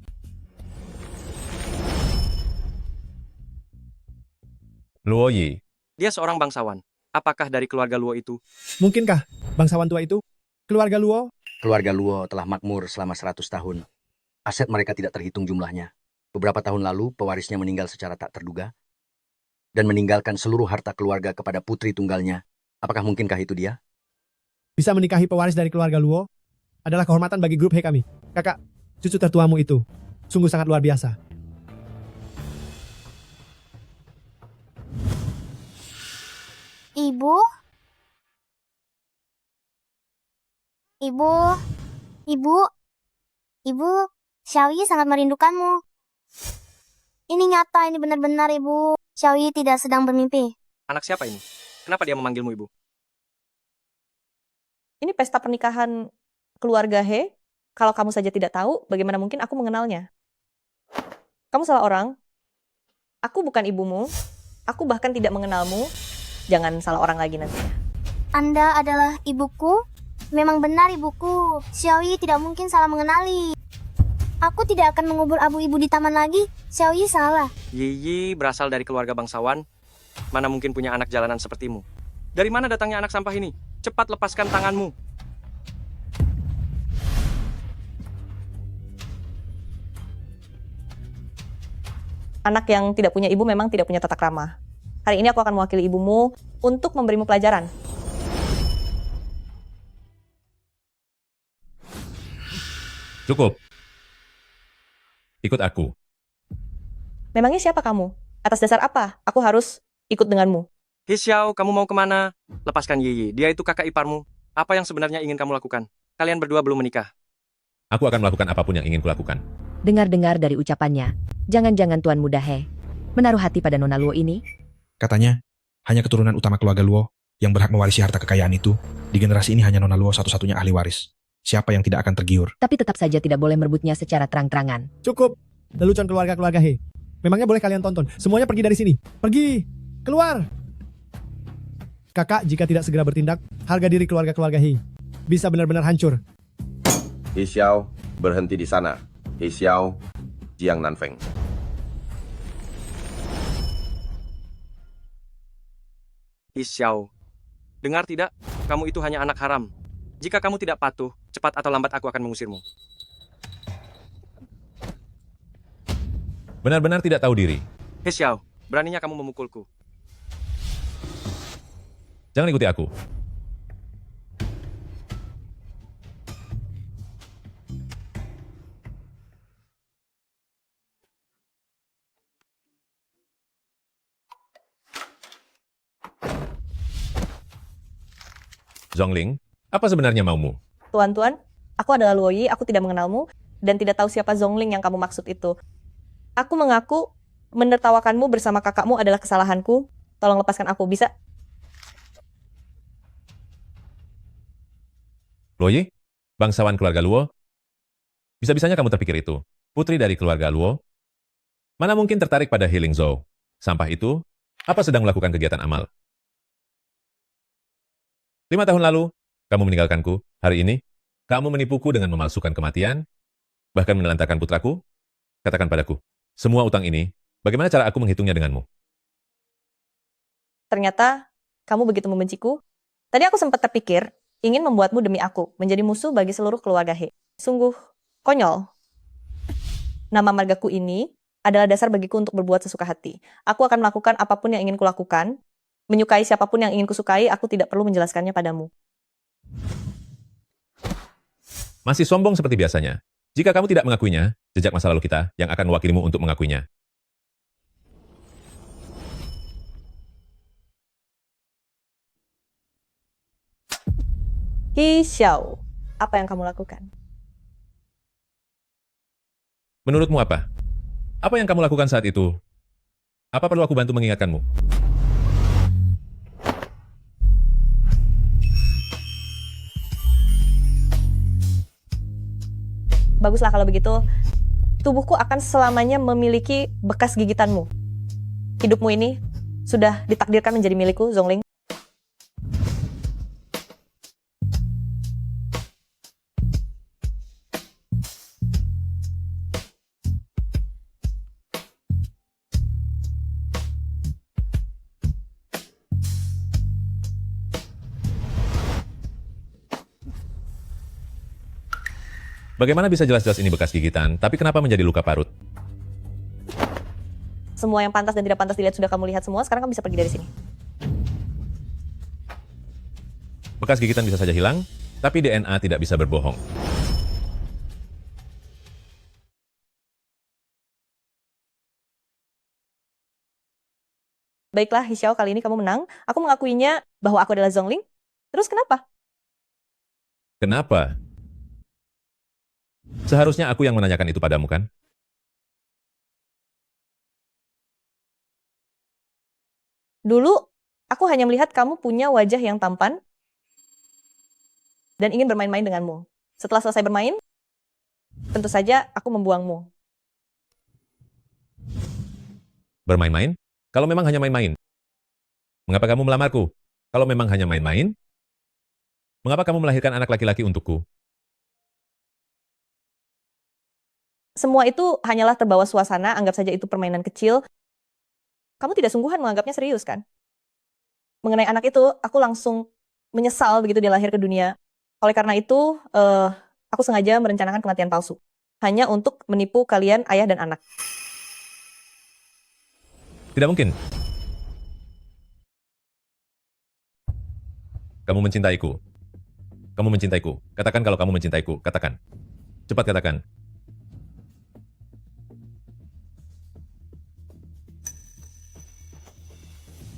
Luoyi, Dia seorang bangsawan. Apakah dari keluarga Luo itu? Mungkinkah bangsawan tua itu keluarga Luo? Keluarga Luo telah makmur selama 100 tahun. Aset mereka tidak terhitung jumlahnya. Beberapa tahun lalu, pewarisnya meninggal secara tak terduga dan meninggalkan seluruh harta keluarga kepada putri tunggalnya. Apakah mungkinkah itu dia? Bisa menikahi pewaris dari keluarga Luo adalah kehormatan bagi grup He kami. Kakak, cucu tertuamu itu sungguh sangat luar biasa. Ibu? Ibu? Ibu? Ibu? Xiaoyi sangat merindukanmu. Ini nyata, ini benar-benar ibu. Xiaoyi tidak sedang bermimpi. Anak siapa ini? Kenapa dia memanggilmu ibu? Ini pesta pernikahan keluarga He. Kalau kamu saja tidak tahu, bagaimana mungkin aku mengenalnya? Kamu salah orang. Aku bukan ibumu. Aku bahkan tidak mengenalmu. Jangan salah orang lagi nanti. Anda adalah ibuku? Memang benar ibuku. Xiaoyi tidak mungkin salah mengenali. Aku tidak akan mengubur abu ibu di taman lagi. Xiaoyi salah. Yiyi berasal dari keluarga bangsawan. Mana mungkin punya anak jalanan sepertimu? Dari mana datangnya anak sampah ini? Cepat lepaskan tanganmu. Anak yang tidak punya ibu memang tidak punya tata krama. Hari ini aku akan mewakili ibumu untuk memberimu pelajaran. cukup. Ikut aku. Memangnya siapa kamu? Atas dasar apa aku harus ikut denganmu? He Xiao, kamu mau kemana? Lepaskan Yiyi, dia itu kakak iparmu. Apa yang sebenarnya ingin kamu lakukan? Kalian berdua belum menikah. Aku akan melakukan apapun yang ingin kulakukan. Dengar-dengar dari ucapannya, Jangan-jangan Tuan Muda He menaruh hati pada Nona Luo ini? Katanya, hanya keturunan utama keluarga Luo yang berhak mewarisi harta kekayaan itu. Di generasi ini hanya Nona Luo satu-satunya ahli waris. Siapa yang tidak akan tergiur? Tapi tetap saja tidak boleh merebutnya secara terang-terangan. Cukup. Lelucon keluarga-keluarga He. Memangnya boleh kalian tonton? Semuanya pergi dari sini. Pergi. Keluar. Kakak, jika tidak segera bertindak, harga diri keluarga-keluarga He bisa benar-benar hancur. He Xiao, berhenti di sana. He Xiao, Jiang Nanfeng. He Xiao, dengar tidak? Kamu itu hanya anak haram. Jika kamu tidak patuh, cepat atau lambat aku akan mengusirmu. Benar-benar tidak tahu diri. He Xiao, beraninya kamu memukulku. Jangan ikuti aku. Zhongling, apa sebenarnya maumu? Tuan-tuan, aku adalah Luo Yi, aku tidak mengenalmu, dan tidak tahu siapa Zhongling yang kamu maksud itu. Aku mengaku menertawakanmu bersama kakakmu adalah kesalahanku. Tolong lepaskan aku, bisa? Luo Yi, bangsawan keluarga Luo? Bisa-bisanya kamu terpikir itu. Putri dari keluarga Luo? Mana mungkin tertarik pada Healing Zhou? Sampah itu, apa sedang melakukan kegiatan amal? 5 tahun lalu, kamu meninggalkanku. Hari ini, kamu menipuku dengan memalsukan kematian, bahkan menelantarkan putraku. Katakan padaku, semua utang ini, bagaimana cara aku menghitungnya denganmu? Ternyata, kamu begitu membenciku. Tadi aku sempat terpikir, ingin membuatmu demi aku, menjadi musuh bagi seluruh keluarga He. Sungguh konyol. Nama margaku ini adalah dasar bagiku untuk berbuat sesuka hati. Aku akan melakukan apapun yang ingin kulakukan, menyukai siapapun yang ingin kusukai, aku tidak perlu menjelaskannya padamu. Masih sombong seperti biasanya. Jika kamu tidak mengakuinya, jejak masa lalu kita yang akan mewakilimu untuk mengakuinya. He Xiao, apa yang kamu lakukan? Menurutmu apa? Apa yang kamu lakukan saat itu? Apa perlu aku bantu mengingatkanmu? Baguslah kalau begitu, tubuhku akan selamanya memiliki bekas gigitanmu. Hidupmu ini sudah ditakdirkan menjadi milikku, Zhongling. Bagaimana bisa jelas-jelas ini bekas gigitan, tapi kenapa menjadi luka parut? Semua yang pantas dan tidak pantas dilihat sudah kamu lihat semua, sekarang kamu bisa pergi dari sini. Bekas gigitan bisa saja hilang, tapi DNA tidak bisa berbohong. Baiklah, He Xiao, kali ini kamu menang. Aku mengakuinya bahwa aku adalah Zhongling. Terus kenapa? Kenapa? Seharusnya aku yang menanyakan itu padamu, kan? Dulu, aku hanya melihat kamu punya wajah yang tampan dan ingin bermain-main denganmu. Setelah selesai bermain, tentu saja aku membuangmu. Bermain-main? Kalau memang hanya main-main. Mengapa kamu melamarku? Kalau memang hanya main-main, mengapa kamu melahirkan anak laki-laki untukku? Semua itu hanyalah terbawa suasana, anggap saja itu permainan kecil. Kamu tidak sungguhan menganggapnya serius, kan? Mengenai anak itu, aku langsung menyesal begitu dia lahir ke dunia. Oleh karena itu, aku sengaja merencanakan kematian palsu. Hanya untuk menipu kalian, ayah dan anak. Tidak mungkin. Kamu mencintaiku. Kamu mencintaiku. Katakan kalau kamu mencintaiku. Katakan. Cepat katakan.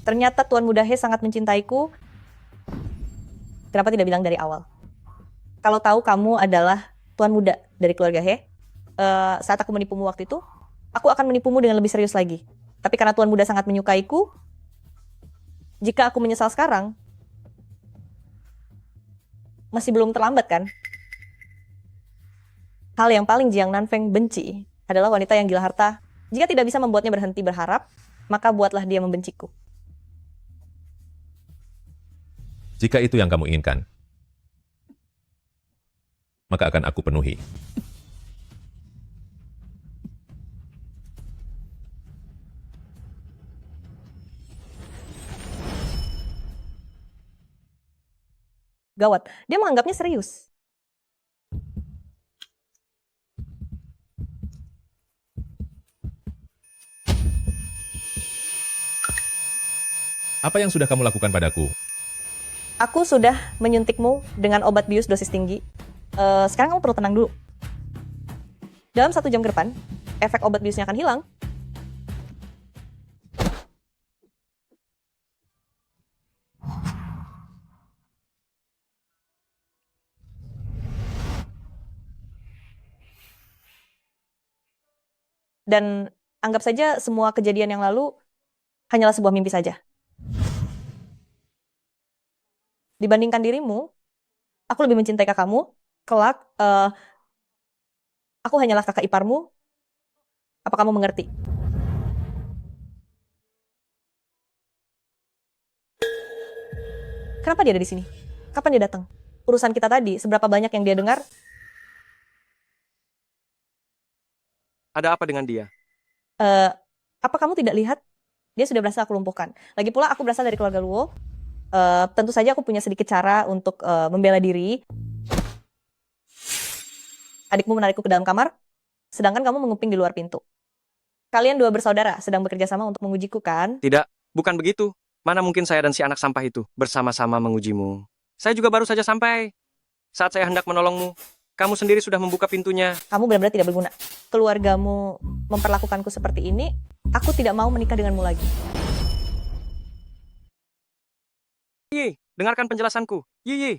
Ternyata Tuan Muda He sangat mencintaiku. Kenapa tidak bilang dari awal? Kalau tahu kamu adalah Tuan Muda dari keluarga He, saat aku menipumu waktu itu, aku akan menipumu dengan lebih serius lagi. Tapi karena Tuan Muda sangat menyukaiku, jika aku menyesal sekarang, masih belum terlambat kan? Hal yang paling Jiang Nanfeng benci adalah wanita yang gila harta. Jika tidak bisa membuatnya berhenti berharap, maka buatlah dia membenciku. Jika itu yang kamu inginkan, maka akan aku penuhi. Gawat, dia menganggapnya serius. Apa yang sudah kamu lakukan padaku? Aku sudah menyuntikmu dengan obat bius dosis tinggi. Sekarang kamu perlu tenang dulu. Dalam 1 jam ke depan, efek obat biusnya akan hilang. Dan anggap saja semua kejadian yang lalu hanyalah sebuah mimpi saja. Dibandingkan dirimu, aku lebih mencintai kakakmu. Kelak, aku hanyalah kakak iparmu. Apa kamu mengerti? Kenapa dia ada di sini? Kapan dia datang? Urusan kita tadi, seberapa banyak yang dia dengar? Ada apa dengan dia? Apa kamu tidak lihat? Dia sudah berhasil aku lumpuhkan. Lagi pula aku berasal dari keluarga Luo. Tentu saja aku punya sedikit cara untuk membela diri. Adikmu menarikku ke dalam kamar, sedangkan kamu menguping di luar pintu. Kalian dua bersaudara sedang bekerja sama untuk mengujiku, kan? Tidak, bukan begitu. Mana mungkin saya dan si anak sampah itu bersama-sama mengujimu. Saya juga baru saja sampai. Saat saya hendak menolongmu, kamu sendiri sudah membuka pintunya. Kamu benar-benar tidak berguna. Keluargamu memperlakukanku seperti ini, aku tidak mau menikah denganmu lagi. Yi, dengarkan penjelasanku. Yi.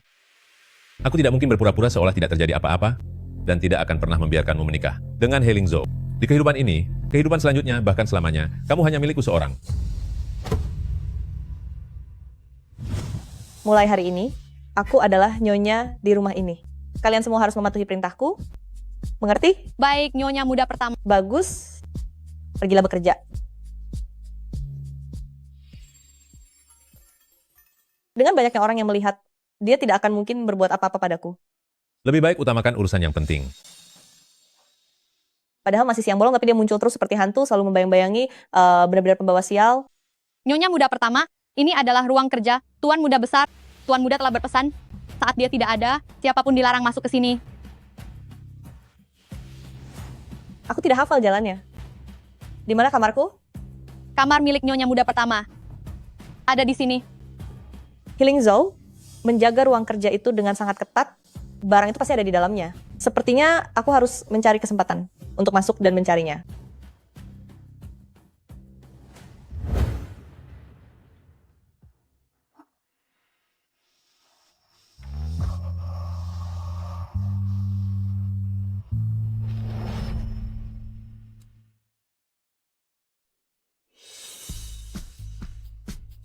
Aku tidak mungkin berpura-pura seolah tidak terjadi apa-apa, dan tidak akan pernah membiarkanmu menikah dengan He Lingzhou. Di kehidupan ini, kehidupan selanjutnya, bahkan selamanya, kamu hanya milikku seorang. Mulai hari ini, aku adalah nyonya di rumah ini. Kalian semua harus mematuhi perintahku. Mengerti? Baik, nyonya muda pertama. Bagus. Pergilah bekerja. Dengan banyaknya orang yang melihat, dia tidak akan mungkin berbuat apa-apa padaku. Lebih baik utamakan urusan yang penting. Padahal masih siang bolong, tapi dia muncul terus seperti hantu, selalu membayang-bayangi, benar-benar pembawa sial. Nyonya muda pertama, ini adalah ruang kerja Tuan Muda besar. Tuan Muda telah berpesan, saat dia tidak ada, siapapun dilarang masuk ke sini. Aku tidak hafal jalannya. Di mana kamarku? Kamar milik nyonya muda pertama. Ada di sini. He Lingzhou menjaga ruang kerja itu dengan sangat ketat. Barang itu pasti ada di dalamnya. Sepertinya aku harus mencari kesempatan untuk masuk dan mencarinya.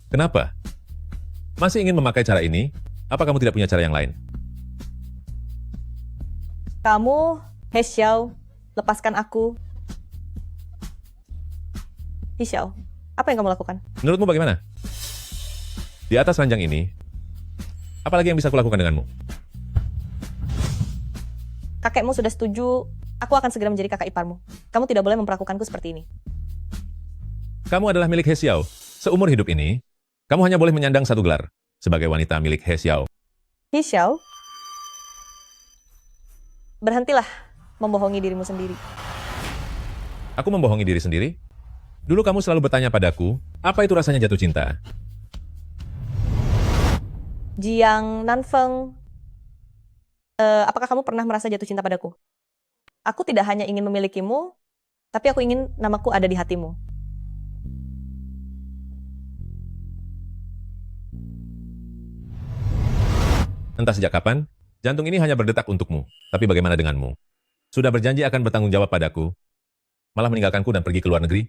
Kenapa? Masih ingin memakai cara ini? Apa kamu tidak punya cara yang lain? Kamu, He Xiao, lepaskan aku. He Xiao, apa yang kamu lakukan? Menurutmu bagaimana? Di atas ranjang ini, apalagi yang bisa kulakukan denganmu? Kakekmu sudah setuju, aku akan segera menjadi kakak iparmu. Kamu tidak boleh memperlakukanku seperti ini. Kamu adalah milik He Xiao. Seumur hidup ini, kamu hanya boleh menyandang satu gelar sebagai wanita milik He Xiao. He Xiao, berhentilah membohongi dirimu sendiri. Aku membohongi diri sendiri? Dulu kamu selalu bertanya padaku, apa itu rasanya jatuh cinta? Jiang Nanfeng, apakah kamu pernah merasa jatuh cinta padaku? Aku tidak hanya ingin memilikimu, tapi aku ingin namaku ada di hatimu. Entah sejak kapan, jantung ini hanya berdetak untukmu. Tapi bagaimana denganmu? Sudah berjanji akan bertanggung jawab padaku? malah meninggalkanku dan pergi ke luar negeri,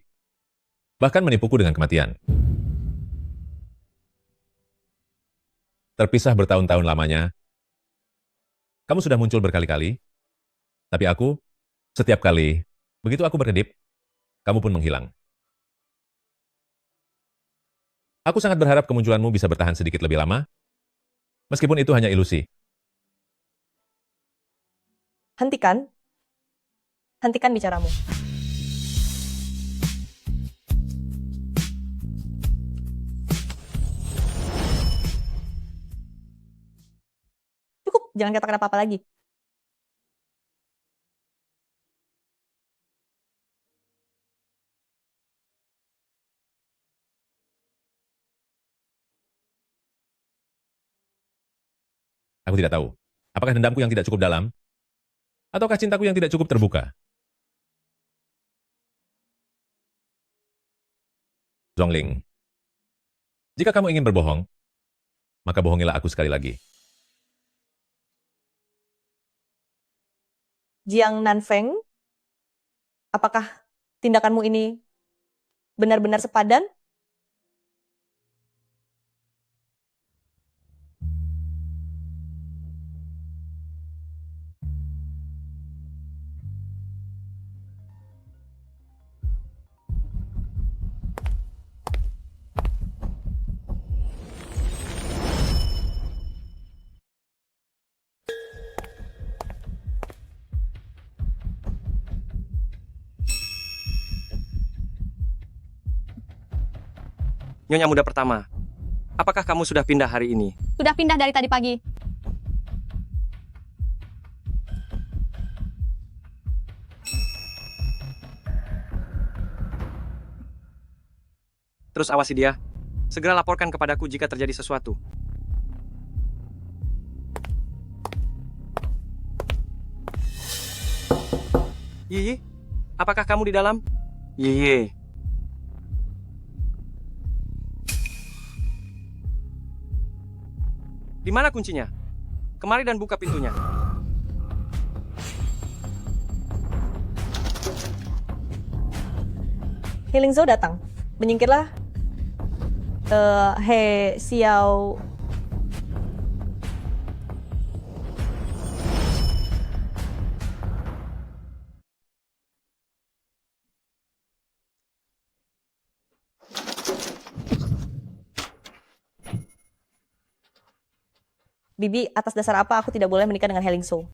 bahkan menipuku dengan kematian. Terpisah bertahun-tahun lamanya, kamu sudah muncul berkali-kali, tapi aku, setiap kali, begitu aku berkedip, kamu pun menghilang. Aku sangat berharap kemunculanmu bisa bertahan sedikit lebih lama, meskipun itu hanya ilusi. Hentikan. Hentikan bicaramu. Cukup, jangan katakan apa-apa lagi. Aku tidak tahu, apakah dendamku yang tidak cukup dalam, ataukah cintaku yang tidak cukup terbuka. Zhongling, jika kamu ingin berbohong, maka bohongilah aku sekali lagi. Jiang Nanfeng, apakah tindakanmu ini benar-benar sepadan? Nyonya muda pertama, apakah kamu sudah pindah hari ini? Sudah pindah dari tadi pagi. Terus awasi dia. Segera laporkan kepadaku jika terjadi sesuatu. Yiyi, apakah kamu di dalam? Yiyi. Di mana kuncinya? Kemari dan buka pintunya. Healing Zhou datang. Menyingkirlah He Xiao. Bibi, atas dasar apa aku tidak boleh menikah dengan Healing Zhou?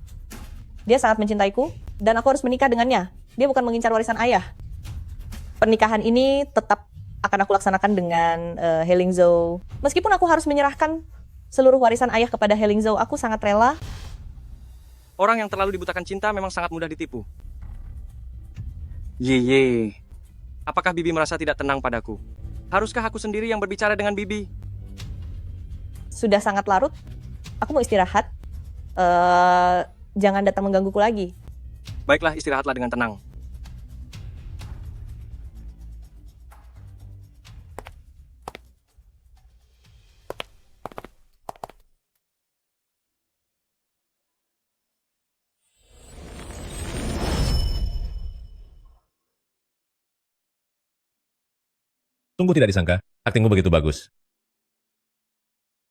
Dia sangat mencintaiku, dan aku harus menikah dengannya. Dia bukan mengincar warisan ayah. Pernikahan ini tetap akan aku laksanakan dengan Healing Zhou. Meskipun aku harus menyerahkan seluruh warisan ayah kepada Healing Zhou, aku sangat rela. Orang yang terlalu dibutakan cinta memang sangat mudah ditipu. Ye, apakah Bibi merasa tidak tenang padaku? Haruskah aku sendiri yang berbicara dengan Bibi? Sudah sangat larut. Aku mau istirahat. Jangan datang menggangguku lagi. Baiklah, istirahatlah dengan tenang. Sungguh tidak disangka, aktingmu begitu bagus.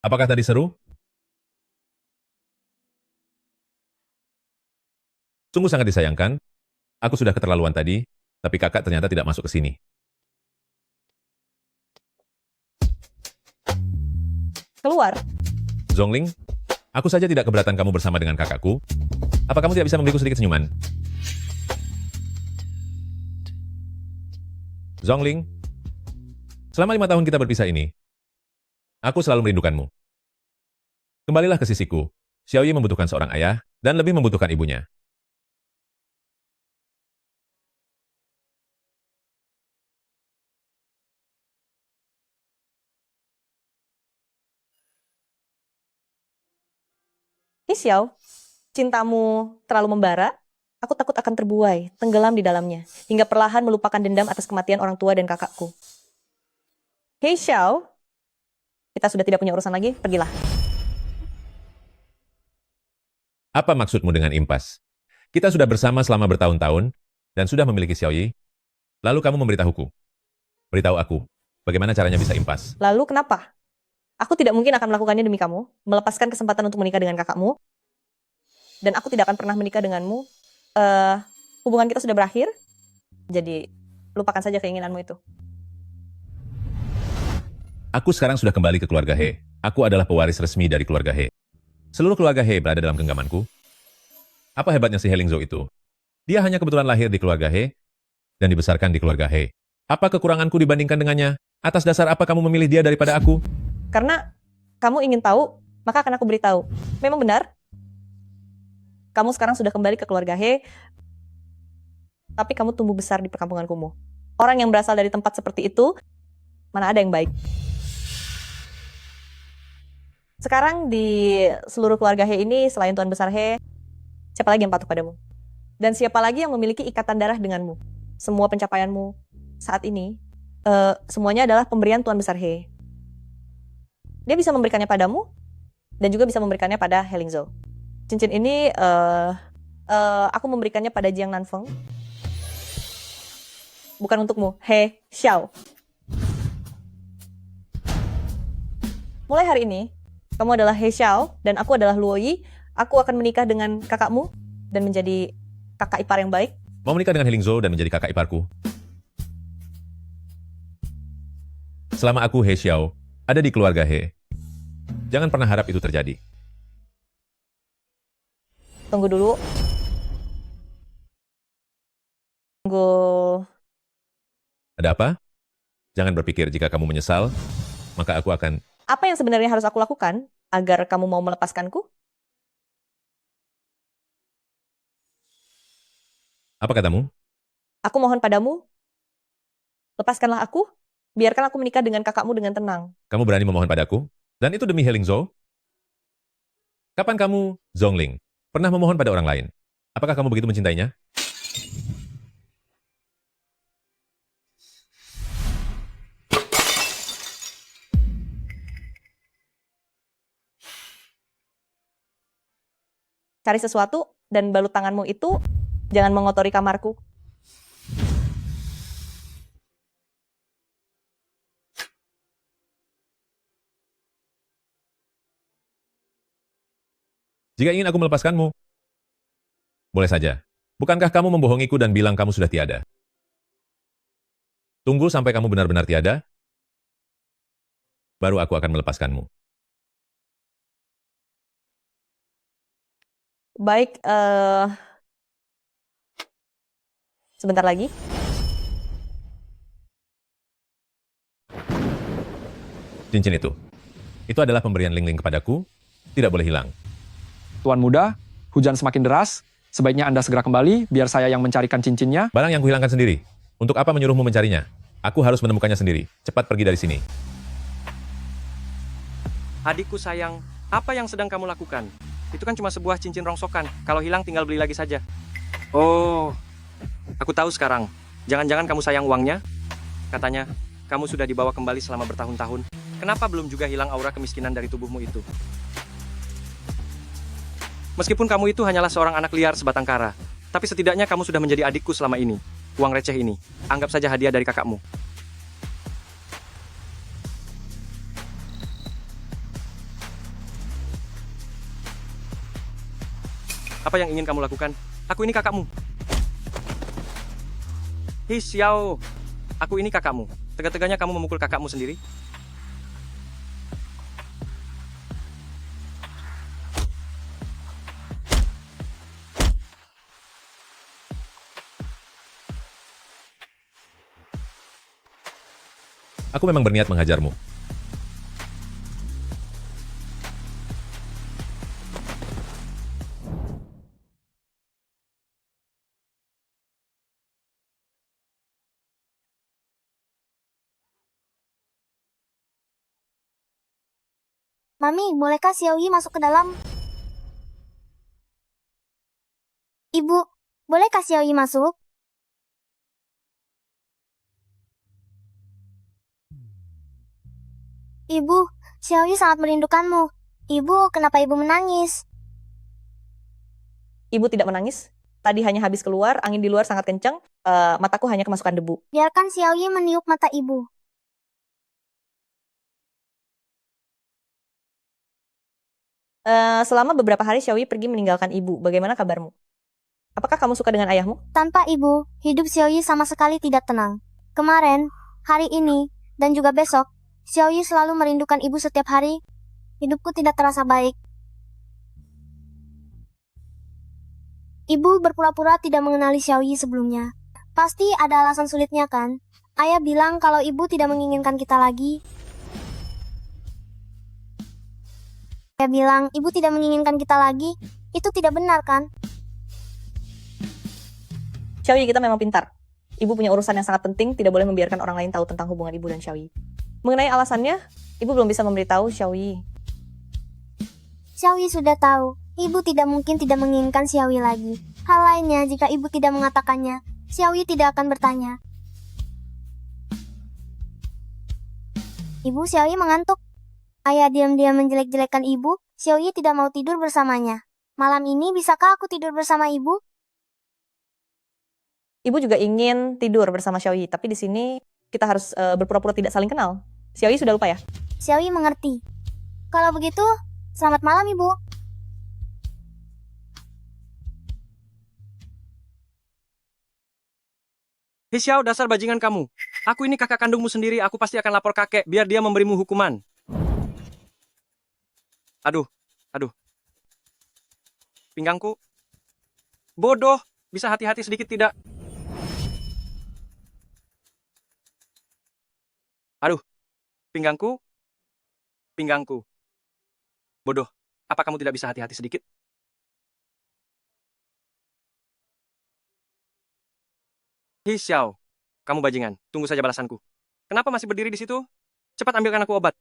Apakah tadi seru? Sungguh sangat disayangkan, aku sudah keterlaluan tadi, tapi kakak ternyata tidak masuk ke sini. Keluar. Zhongling, aku saja tidak keberatan kamu bersama dengan kakakku. Apa kamu tidak bisa memberiku sedikit senyuman? Zhongling, selama 5 tahun kita berpisah ini, aku selalu merindukanmu. Kembalilah ke sisiku. Xiaoyi membutuhkan seorang ayah, dan lebih membutuhkan ibunya. Xiao, cintamu terlalu membara. Aku takut akan terbuai, tenggelam di dalamnya, hingga perlahan melupakan dendam atas kematian orang tua dan kakakku. Hei Xiao, kita sudah tidak punya urusan lagi, pergilah. Apa maksudmu dengan impas? Kita sudah bersama selama bertahun-tahun, dan sudah memiliki Xiaoyi, Lalu kamu memberitahuku. Beritahu aku, bagaimana caranya bisa impas. Lalu kenapa? Aku tidak mungkin akan melakukannya demi kamu, melepaskan kesempatan untuk menikah dengan kakakmu, dan aku tidak akan pernah menikah denganmu. Hubungan kita sudah berakhir, jadi lupakan saja keinginanmu itu. Aku sekarang sudah kembali ke keluarga He. Aku adalah pewaris resmi dari keluarga He. Seluruh keluarga He berada dalam genggamanku. Apa hebatnya si He Lingzhou itu? Dia hanya kebetulan lahir di keluarga He dan dibesarkan di keluarga He. Apa kekuranganku dibandingkan dengannya? Atas dasar apa kamu memilih dia daripada aku? Karena kamu ingin tahu, maka akan aku beritahu. Memang benar, kamu sekarang sudah kembali ke keluarga He, tapi kamu tumbuh besar di perkampungan kumuh. Orang yang berasal dari tempat seperti itu, mana ada yang baik. Sekarang di seluruh keluarga He ini, selain Tuan Besar He, siapa lagi yang patuh padamu? Dan siapa lagi yang memiliki ikatan darah denganmu? Semua pencapaianmu saat ini, semuanya adalah pemberian Tuan Besar He. Dia bisa memberikannya padamu, dan juga bisa memberikannya pada He Lingzhou. Cincin ini, aku memberikannya pada Jiang Nanfeng. Bukan untukmu, He Xiao. Mulai hari ini, kamu adalah He Xiao, dan aku adalah Luo Yi. Aku akan menikah dengan kakakmu, dan menjadi kakak ipar yang baik. Mau menikah dengan He Lingzhou dan menjadi kakak iparku? Selama aku He Xiao, ada di keluarga He, jangan pernah harap itu terjadi. Tunggu dulu. Tunggu. Ada apa? Jangan berpikir jika kamu menyesal, maka aku akan... Apa yang sebenarnya harus aku lakukan agar kamu mau melepaskanku? Apa katamu? Aku mohon padamu, lepaskanlah aku, biarkan aku menikah dengan kakakmu dengan tenang. Kamu berani memohon padaku? Dan itu demi He Lingzhou? Kapan kamu, Zhongling, pernah memohon pada orang lain? Apakah kamu begitu mencintainya? Cari sesuatu dan balut tanganmu itu jangan mengotori kamarku. Jika ingin aku melepaskanmu, boleh saja. Bukankah kamu membohongiku dan bilang kamu sudah tiada? Tunggu sampai kamu benar-benar tiada, baru aku akan melepaskanmu. Baik, sebentar lagi. Cincin itu adalah pemberian Ling Ling kepadaku, tidak boleh hilang. Tuan muda, hujan semakin deras. Sebaiknya Anda segera kembali, biar saya yang mencarikan cincinnya. Barang yang kuhilangkan sendiri. Untuk apa menyuruhmu mencarinya? Aku harus menemukannya sendiri. Cepat pergi dari sini. Adikku sayang, apa yang sedang kamu lakukan? Itu kan cuma sebuah cincin rongsokan. Kalau hilang tinggal beli lagi saja. Oh, aku tahu sekarang. Jangan-jangan kamu sayang uangnya? Katanya, kamu sudah dibawa kembali selama bertahun-tahun. Kenapa belum juga hilang aura kemiskinan dari tubuhmu itu? Meskipun kamu itu hanyalah seorang anak liar sebatang kara, tapi setidaknya kamu sudah menjadi adikku selama ini. Uang receh ini, anggap saja hadiah dari kakakmu. Apa yang ingin kamu lakukan? Aku ini kakakmu. Hi Xiao, aku ini kakakmu. Tega-teganya kamu memukul kakakmu sendiri? Aku memang berniat menghajarmu. Mami, bolehkah Xiaoyi masuk ke dalam? Ibu, bolehkah Xiaoyi masuk? Ibu, Xiaoyi sangat merindukanmu. Ibu, kenapa ibu menangis? Ibu tidak menangis. Tadi hanya habis keluar, angin di luar sangat kencang, mataku hanya kemasukan debu. Biarkan Xiaoyi meniup mata ibu. Selama beberapa hari Xiaoyi pergi meninggalkan ibu. Bagaimana kabarmu? Apakah kamu suka dengan ayahmu? Tanpa ibu, hidup Xiaoyi sama sekali tidak tenang. Kemarin, hari ini, dan juga besok, Xiaoyi selalu merindukan ibu setiap hari. Hidupku tidak terasa baik. Ibu berpura-pura tidak mengenali Xiaoyi sebelumnya. Pasti ada alasan sulitnya kan? Ayah bilang kalau ibu tidak menginginkan kita lagi. Ayah bilang ibu tidak menginginkan kita lagi. Itu tidak benar kan? Xiaoyi, kita memang pintar. Ibu punya urusan yang sangat penting, tidak boleh membiarkan orang lain tahu tentang hubungan ibu dan Xiaoyi. Mengenai alasannya, ibu belum bisa memberitahu Xiaoyi. Xiaoyi sudah tahu. Ibu tidak mungkin tidak menginginkan Xiaoyi lagi. Hal lainnya, jika ibu tidak mengatakannya, Xiaoyi tidak akan bertanya. Ibu, Xiaoyi mengantuk. Ayah diam-diam menjelek-jelekkan ibu, Xiaoyi tidak mau tidur bersamanya. Malam ini bisakah aku tidur bersama ibu? Ibu juga ingin tidur bersama Xiaoyi, tapi di sini kita harus berpura-pura tidak saling kenal. Xiaoyi sudah lupa ya? Xiaoyi mengerti. Kalau begitu, selamat malam ibu. Hei Xiao, dasar bajingan kamu. Aku ini kakak kandungmu sendiri, aku pasti akan lapor kakek biar dia memberimu hukuman. Aduh. Pinggangku. Bodoh, bisa hati-hati sedikit tidak? Aduh, pinggangku. Bodoh, apa kamu tidak bisa hati-hati sedikit? Hei Xiao, kamu bajingan, tunggu saja balasanku. Kenapa masih berdiri di situ? Cepat ambilkan aku obat.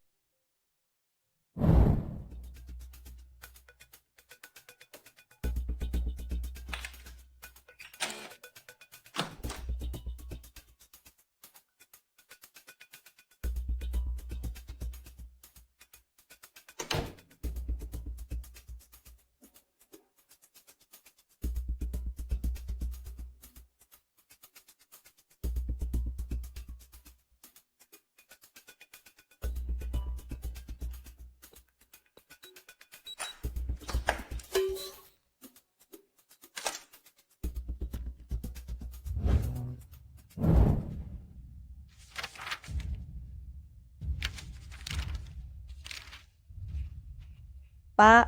Pak,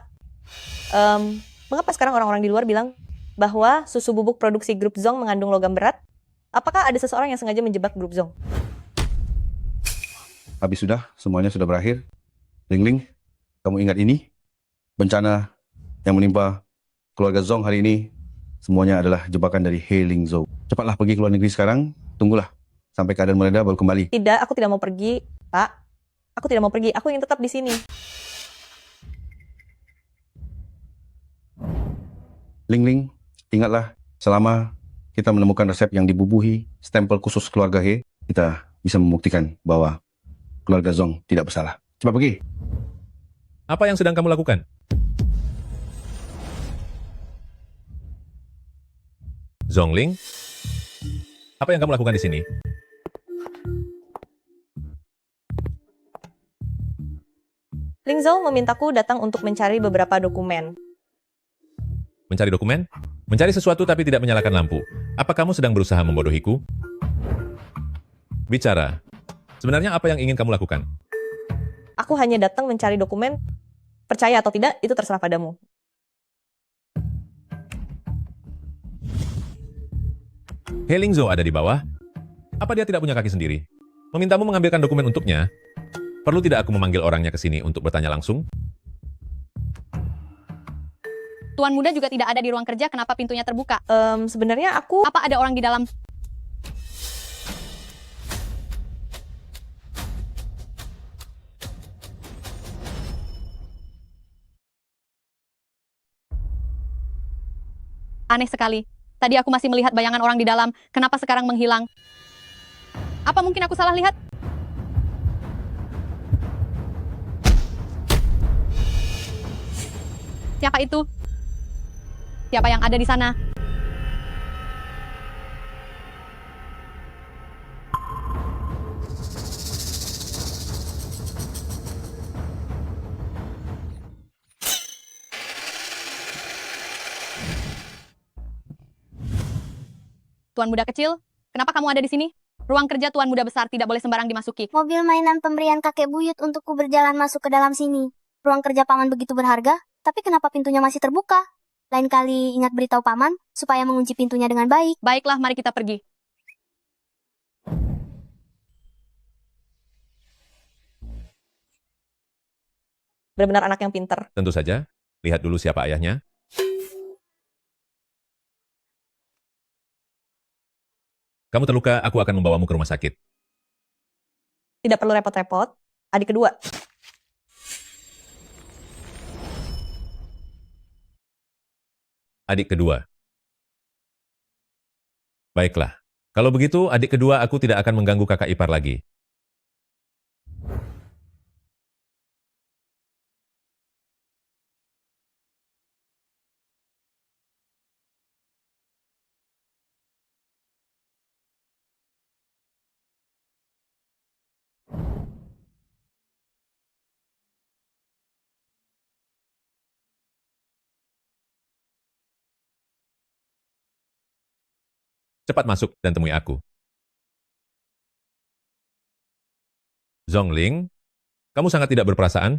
mengapa sekarang orang-orang di luar bilang bahwa susu bubuk produksi grup Zong mengandung logam berat? Apakah ada seseorang yang sengaja menjebak grup Zong? Habis sudah, semuanya sudah berakhir. Ling Ling, kamu ingat ini? Bencana yang menimpa keluarga Zong hari ini, semuanya adalah jebakan dari He Ling Zhou. Cepatlah pergi ke luar negeri sekarang, tunggulah sampai keadaan mereda baru kembali. Tidak, aku tidak mau pergi, Pak. Aku tidak mau pergi, aku ingin tetap di sini. Ling Ling, ingatlah, selama kita menemukan resep yang dibubuhi stempel khusus keluarga He, kita bisa membuktikan bahwa keluarga Zong tidak bersalah. Cepat pergi. Apa yang sedang kamu lakukan? Zhongling? Apa yang kamu lakukan di sini? Ling Zhou memintaku datang untuk mencari beberapa dokumen. Mencari dokumen? Mencari sesuatu tapi tidak menyalakan lampu. Apa kamu sedang berusaha membodohiku? Bicara. Sebenarnya apa yang ingin kamu lakukan? Aku hanya datang mencari dokumen. Percaya atau tidak, itu terserah padamu. He Ling Zhou ada di bawah? Apa dia tidak punya kaki sendiri? Memintamu mengambilkan dokumen untuknya? Perlu tidak aku memanggil orangnya ke sini untuk bertanya langsung? Tuan muda juga tidak ada di ruang kerja, kenapa pintunya terbuka? Sebenarnya aku... Apa ada orang di dalam? Aneh sekali. Tadi aku masih melihat bayangan orang di dalam, kenapa sekarang menghilang? Apa mungkin aku salah lihat? Siapa itu? Siapa yang ada di sana? Tuan muda kecil, kenapa kamu ada di sini? Ruang kerja tuan muda besar tidak boleh sembarang dimasuki. Mobil mainan pemberian kakek buyut untukku berjalan masuk ke dalam sini. Ruang kerja paman begitu berharga, tapi kenapa pintunya masih terbuka? Lain kali ingat beritahu paman, supaya mengunci pintunya dengan baik. Baiklah, mari kita pergi. Benar-benar anak yang pinter. Tentu saja, lihat dulu siapa ayahnya. Kamu terluka, aku akan membawamu ke rumah sakit. Tidak perlu repot-repot. Adik kedua. Adik kedua. Baiklah. Kalau begitu, adik kedua aku tidak akan mengganggu kakak ipar lagi. Cepat masuk dan temui aku. Zhongling, kamu sangat tidak berperasaan.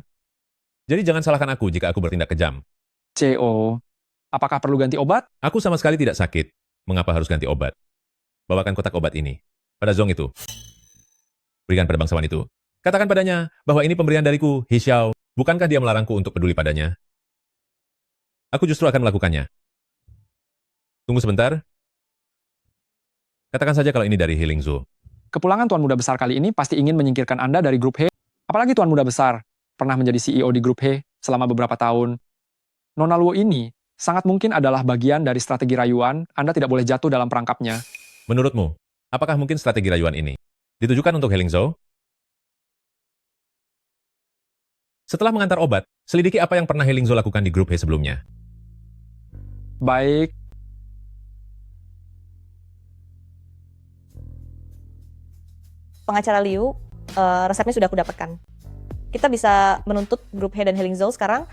Jadi jangan salahkan aku jika aku bertindak kejam. CO, apakah perlu ganti obat? Aku sama sekali tidak sakit. Mengapa harus ganti obat? Bawakan kotak obat ini. Pada Zhong itu. Berikan pada bangsawan itu. Katakan padanya bahwa ini pemberian dariku, He Xiao. Bukankah dia melarangku untuk peduli padanya? Aku justru akan melakukannya. Tunggu sebentar. Katakan saja kalau ini dari Healing Zhou. Kepulangan Tuan Muda Besar kali ini pasti ingin menyingkirkan Anda dari grup He. Apalagi Tuan Muda Besar pernah menjadi CEO di grup He selama beberapa tahun. Nona Luo ini sangat mungkin adalah bagian dari strategi rayuan. Anda tidak boleh jatuh dalam perangkapnya. Menurutmu, apakah mungkin strategi rayuan ini ditujukan untuk Healing Zhou? Setelah mengantar obat, selidiki apa yang pernah Healing Zhou lakukan di grup He sebelumnya. Baik. Pengacara Liu, resepnya sudah aku dapatkan. Kita bisa menuntut grup He dan Healing Zhou sekarang.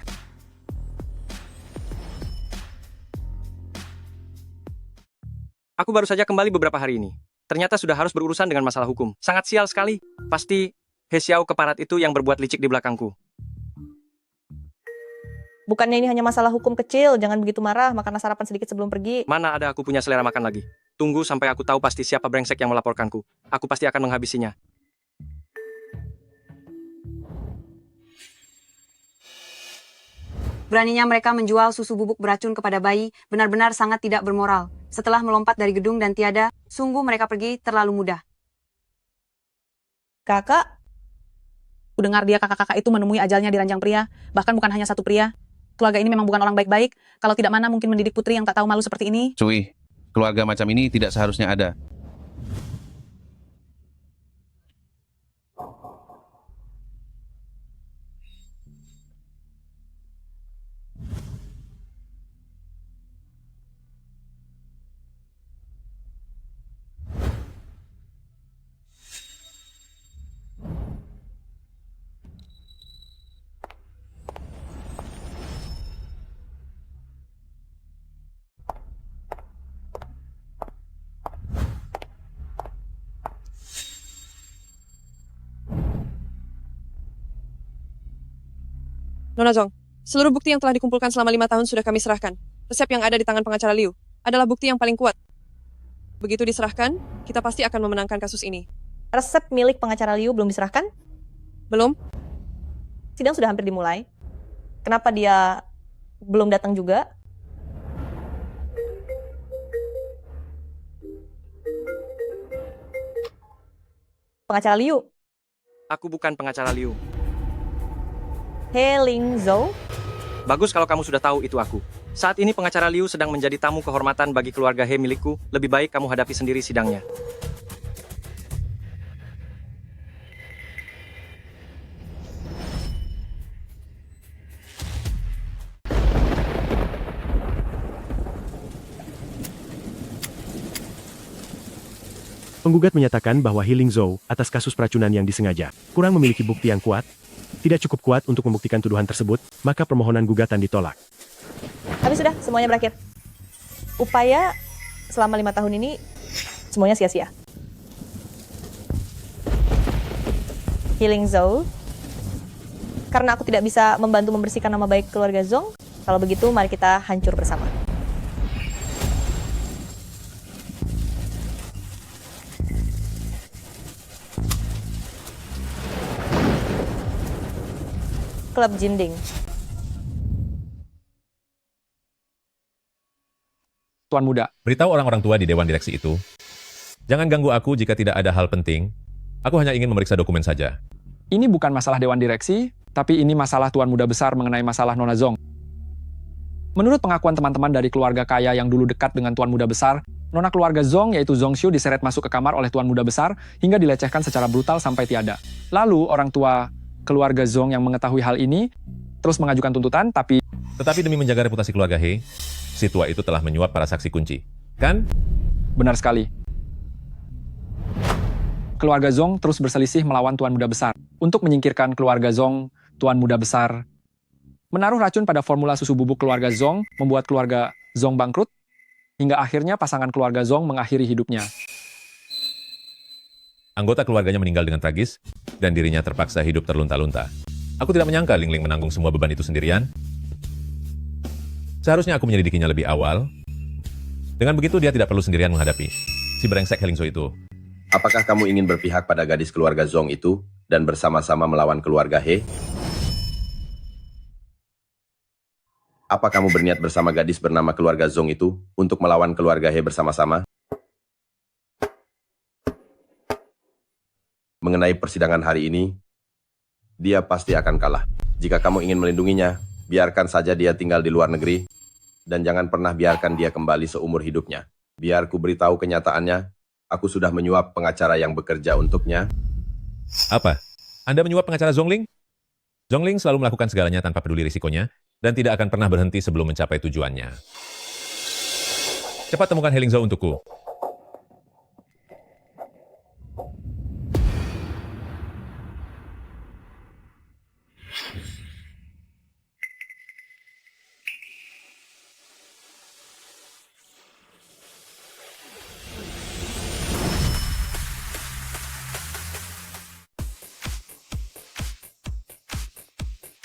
Aku baru saja kembali beberapa hari ini. Ternyata sudah harus berurusan dengan masalah hukum. Sangat sial sekali. Pasti He Xiao keparat itu yang berbuat licik di belakangku. Bukannya ini hanya masalah hukum kecil, jangan begitu marah, makan sarapan sedikit sebelum pergi. Mana ada aku punya selera makan lagi. Tunggu sampai aku tahu pasti siapa brengsek yang melaporkanku. Aku pasti akan menghabisinya. Beraninya mereka menjual susu bubuk beracun kepada bayi, benar-benar sangat tidak bermoral. Setelah melompat dari gedung dan tiada, sungguh mereka pergi terlalu mudah. Kakak, Kudengar dia kakak-kakak itu menemui ajalnya di ranjang pria, bahkan bukan hanya satu pria. Keluarga ini memang bukan orang baik-baik, kalau tidak mana mungkin mendidik putri yang tak tahu malu seperti ini. Cui, keluarga macam ini tidak seharusnya ada. Nona Zhong, seluruh bukti yang telah dikumpulkan selama 5 tahun sudah kami serahkan. Resep yang ada di tangan pengacara Liu adalah bukti yang paling kuat. Begitu diserahkan, kita pasti akan memenangkan kasus ini. Resep milik pengacara Liu belum diserahkan? Belum. Sidang sudah hampir dimulai. Kenapa dia belum datang juga? Pengacara Liu. Aku bukan pengacara Liu. Healing Zhou. Bagus kalau kamu sudah tahu itu aku. Saat ini pengacara Liu sedang menjadi tamu kehormatan bagi keluarga He milikku. Lebih baik kamu hadapi sendiri sidangnya. Penggugat menyatakan bahwa Healing Zhou atas kasus peracunan yang disengaja kurang memiliki bukti yang kuat, tidak cukup kuat untuk membuktikan tuduhan tersebut, maka permohonan gugatan ditolak. Tapi sudah, semuanya berakhir. Upaya selama 5 tahun ini Semuanya sia-sia. Healing Zhou. Karena aku tidak bisa membantu membersihkan nama baik keluarga Zhong, kalau begitu mari kita hancur bersama. Klub Jinding. Tuan Muda. Beritahu orang-orang tua di Dewan Direksi itu, jangan ganggu aku jika tidak ada hal penting. Aku hanya ingin memeriksa dokumen saja. Ini bukan masalah Dewan Direksi, tapi ini masalah Tuan Muda besar mengenai masalah Nona Zhong. Menurut pengakuan teman-teman dari keluarga kaya yang dulu dekat dengan Tuan Muda besar, Nona keluarga Zhong yaitu Zhong Xiu diseret masuk ke kamar oleh Tuan Muda besar hingga dilecehkan secara brutal sampai tiada. Lalu orang tua keluarga Zhong yang mengetahui hal ini terus mengajukan tuntutan, Tetapi demi menjaga reputasi keluarga He, si tua itu telah menyuap para saksi kunci. Kan? Benar sekali. Keluarga Zhong terus berselisih melawan Tuan Muda besar. Untuk menyingkirkan keluarga Zhong, Tuan Muda besar menaruh racun pada formula susu bubuk keluarga Zhong, membuat keluarga Zhong bangkrut, hingga akhirnya pasangan keluarga Zhong mengakhiri hidupnya. Anggota keluarganya meninggal dengan tragis, dan dirinya terpaksa hidup terlunta-lunta. Aku tidak menyangka Ling Ling menanggung semua beban itu sendirian. Seharusnya aku menyelidikinya lebih awal. Dengan begitu dia tidak perlu sendirian menghadapi si brengsek He Ling Zhou itu. Apakah kamu ingin berpihak pada gadis keluarga Zhong itu dan bersama-sama melawan keluarga He? Apa kamu berniat bersama gadis bernama keluarga Zhong itu untuk melawan keluarga He bersama-sama? Mengenai persidangan hari ini, dia pasti akan kalah. Jika kamu ingin melindunginya, biarkan saja dia tinggal di luar negeri, dan jangan pernah biarkan dia kembali seumur hidupnya. Biar ku beritahu kenyataannya, aku sudah menyuap pengacara yang bekerja untuknya. Apa? Anda menyuap pengacara Zhongling? Zhongling selalu melakukan segalanya tanpa peduli risikonya, dan tidak akan pernah berhenti sebelum mencapai tujuannya. Cepat temukan He Ling Zhou untukku.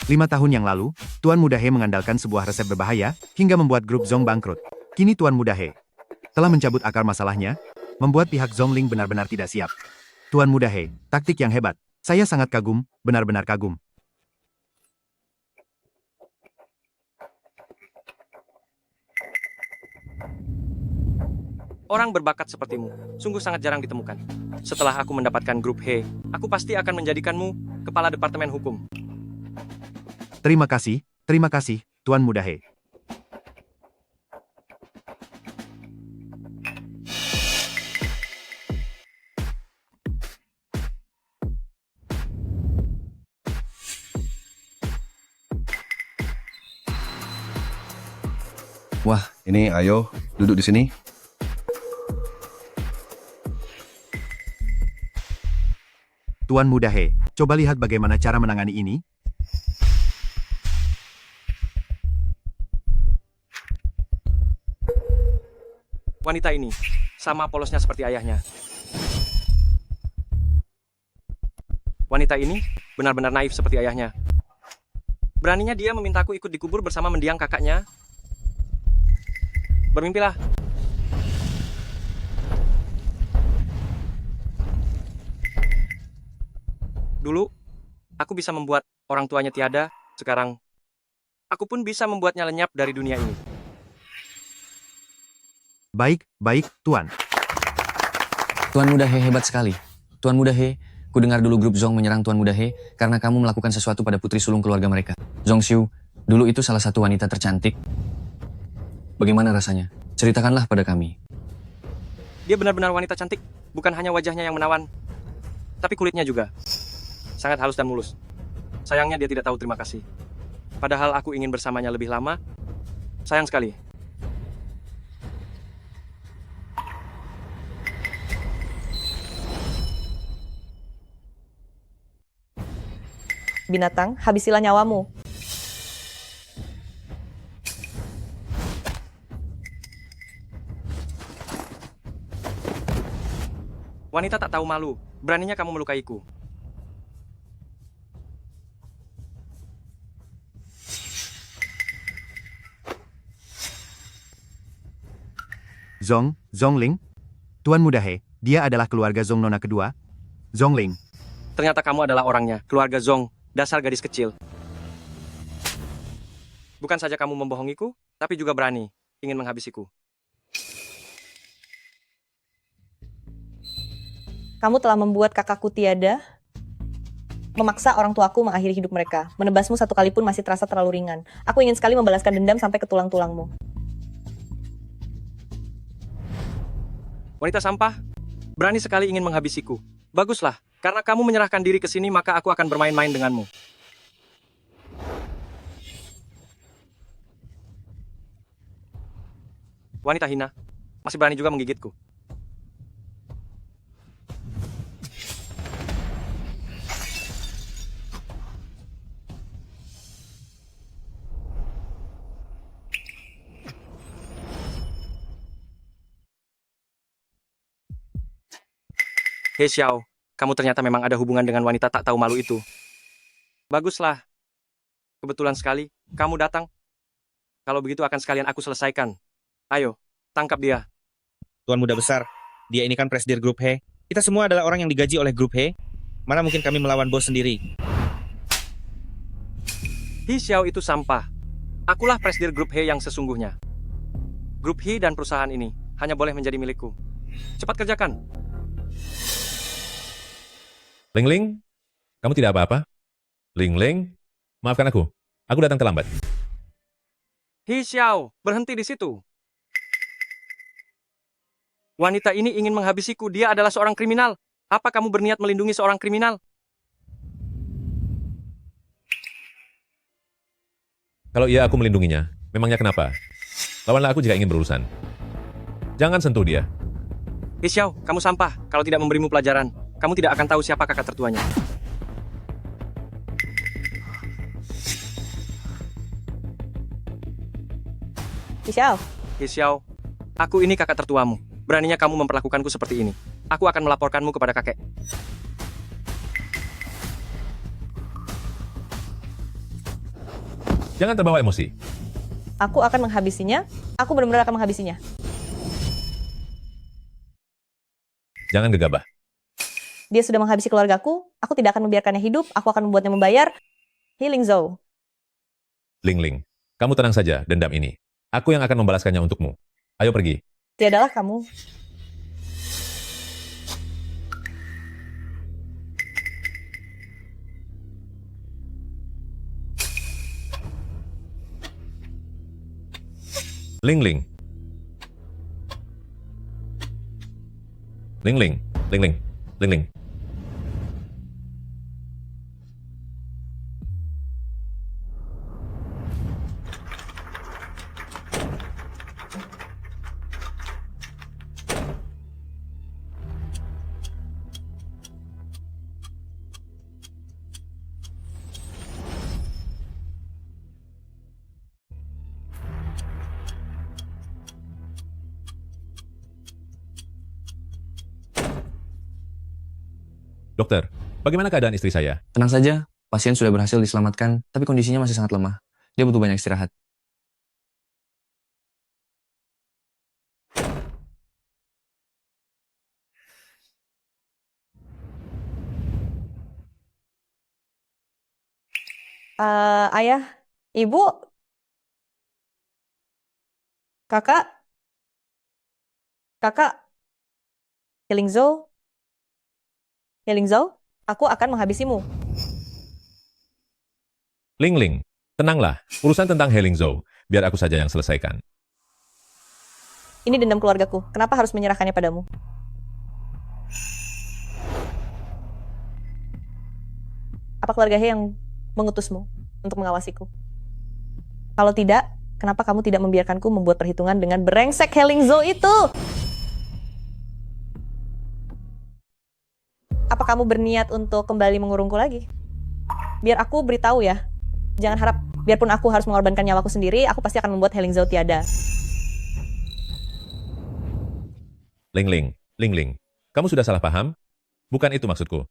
Lima tahun yang lalu, Tuan Muda He mengandalkan sebuah resep berbahaya hingga membuat grup Zhong bangkrut. Kini Tuan Muda He telah mencabut akar masalahnya, membuat pihak Zhongling benar-benar tidak siap. Tuan Muda He, taktik yang hebat. Saya sangat kagum, benar-benar kagum. Orang berbakat sepertimu sungguh sangat jarang ditemukan. Setelah aku mendapatkan grup He, aku pasti akan menjadikanmu kepala departemen hukum. Terima kasih, Tuan Muda He. Wah, ini ayo duduk di sini. Tuan Muda He, coba lihat bagaimana cara menangani ini. Wanita ini sama polosnya seperti ayahnya. Wanita ini benar-benar naif seperti ayahnya. Beraninya dia memintaku ikut dikubur bersama mendiang kakaknya. Bermimpilah. Dulu, aku bisa membuat orang tuanya tiada. Sekarang, aku pun bisa membuatnya lenyap dari dunia ini. Baik, Tuan. Tuan Muda He hebat sekali. Tuan Muda He, ku dengar dulu grup Zhong menyerang Tuan Muda He karena kamu melakukan sesuatu pada putri sulung keluarga mereka. Zhong Xiu, dulu itu salah satu wanita tercantik. Bagaimana rasanya? Ceritakanlah pada kami. Dia benar-benar wanita cantik, bukan hanya wajahnya yang menawan, tapi kulitnya juga. Sangat halus dan mulus. Sayangnya dia tidak tahu terima kasih. Padahal aku ingin bersamanya lebih lama. Sayang sekali. Binatang, habisilah nyawamu. Wanita tak tahu malu, beraninya kamu melukaiku. Zhongling. Tuan Muda He, dia adalah keluarga Zong Nona kedua. Zhongling. Ternyata kamu adalah orangnya, keluarga Zong, dasar gadis kecil. Bukan saja kamu membohongiku, tapi juga berani, ingin menghabisiku. Kamu telah membuat kakakku tiada, memaksa orang tuaku mengakhiri hidup mereka. Menebasmu satu kali pun masih terasa terlalu ringan. Aku ingin sekali membalaskan dendam sampai ke tulang-tulangmu. Wanita sampah, berani sekali ingin menghabisiku. Baguslah, karena kamu menyerahkan diri ke sini, maka aku akan bermain-main denganmu. Wanita hina, masih berani juga menggigitku. Hei Xiao, kamu ternyata memang ada hubungan dengan wanita tak tahu malu itu. Baguslah. Kebetulan sekali, kamu datang. Kalau begitu akan sekalian aku selesaikan. Ayo, tangkap dia. Tuan Muda Besar, dia ini kan presidir grup He. Kita semua adalah orang yang digaji oleh grup He. Mana mungkin kami melawan bos sendiri? Hei Xiao itu sampah. Akulah presidir grup He yang sesungguhnya. Grup He dan perusahaan ini hanya boleh menjadi milikku. Cepat kerjakan. Ling Ling, kamu tidak apa-apa? Ling Ling, maafkan aku. Aku datang terlambat. Hei Xiao, berhenti di situ. Wanita ini ingin menghabisiku. Dia adalah seorang kriminal. Apa kamu berniat melindungi seorang kriminal? Kalau iya, aku melindunginya. Memangnya kenapa? Lawanlah aku jika ingin berurusan. Jangan sentuh dia. Hei Xiao, kamu sampah. Kalau tidak memberimu pelajaran, kamu tidak akan tahu siapa kakak tertuanya. Hei Xiao, aku ini kakak tertuamu. Beraninya kamu memperlakukanku seperti ini. Aku akan melaporkanmu kepada kakek. Jangan terbawa emosi. Aku akan menghabisinya. Aku benar-benar akan menghabisinya. Jangan gegabah. Dia sudah menghabisi keluargaku. Aku tidak akan membiarkannya hidup. Aku akan membuatnya membayar. Healing Zhou. Ling Ling, kamu tenang saja dendam ini. Aku yang akan membalaskannya untukmu. Ayo pergi. Tiadalah kamu. Ling Ling. Ling Ling. Ling Ling. Ling Ling. Dokter, bagaimana keadaan istri saya? Tenang saja, pasien sudah berhasil diselamatkan, tapi kondisinya masih sangat lemah. Dia butuh banyak istirahat. Ayah, ibu, kakak, Healing Zhou, aku akan menghabisimu. Ling Ling, tenanglah. Urusan tentang Healing Zhou, biar aku saja yang selesaikan. Ini dendam keluargaku. Kenapa harus menyerahkannya padamu? Apa keluarga He yang mengutusmu untuk mengawasiku? Kalau tidak, kenapa kamu tidak membiarkanku membuat perhitungan dengan brengsek Healing Zhou itu? Apa kamu berniat untuk kembali mengurungku lagi? Biar aku beritahu ya. Jangan harap, biarpun aku harus mengorbankan nyawaku sendiri, aku pasti akan membuat Healing Zhou tiada. Ling Ling, Ling Ling, Kamu sudah salah paham? Bukan itu maksudku.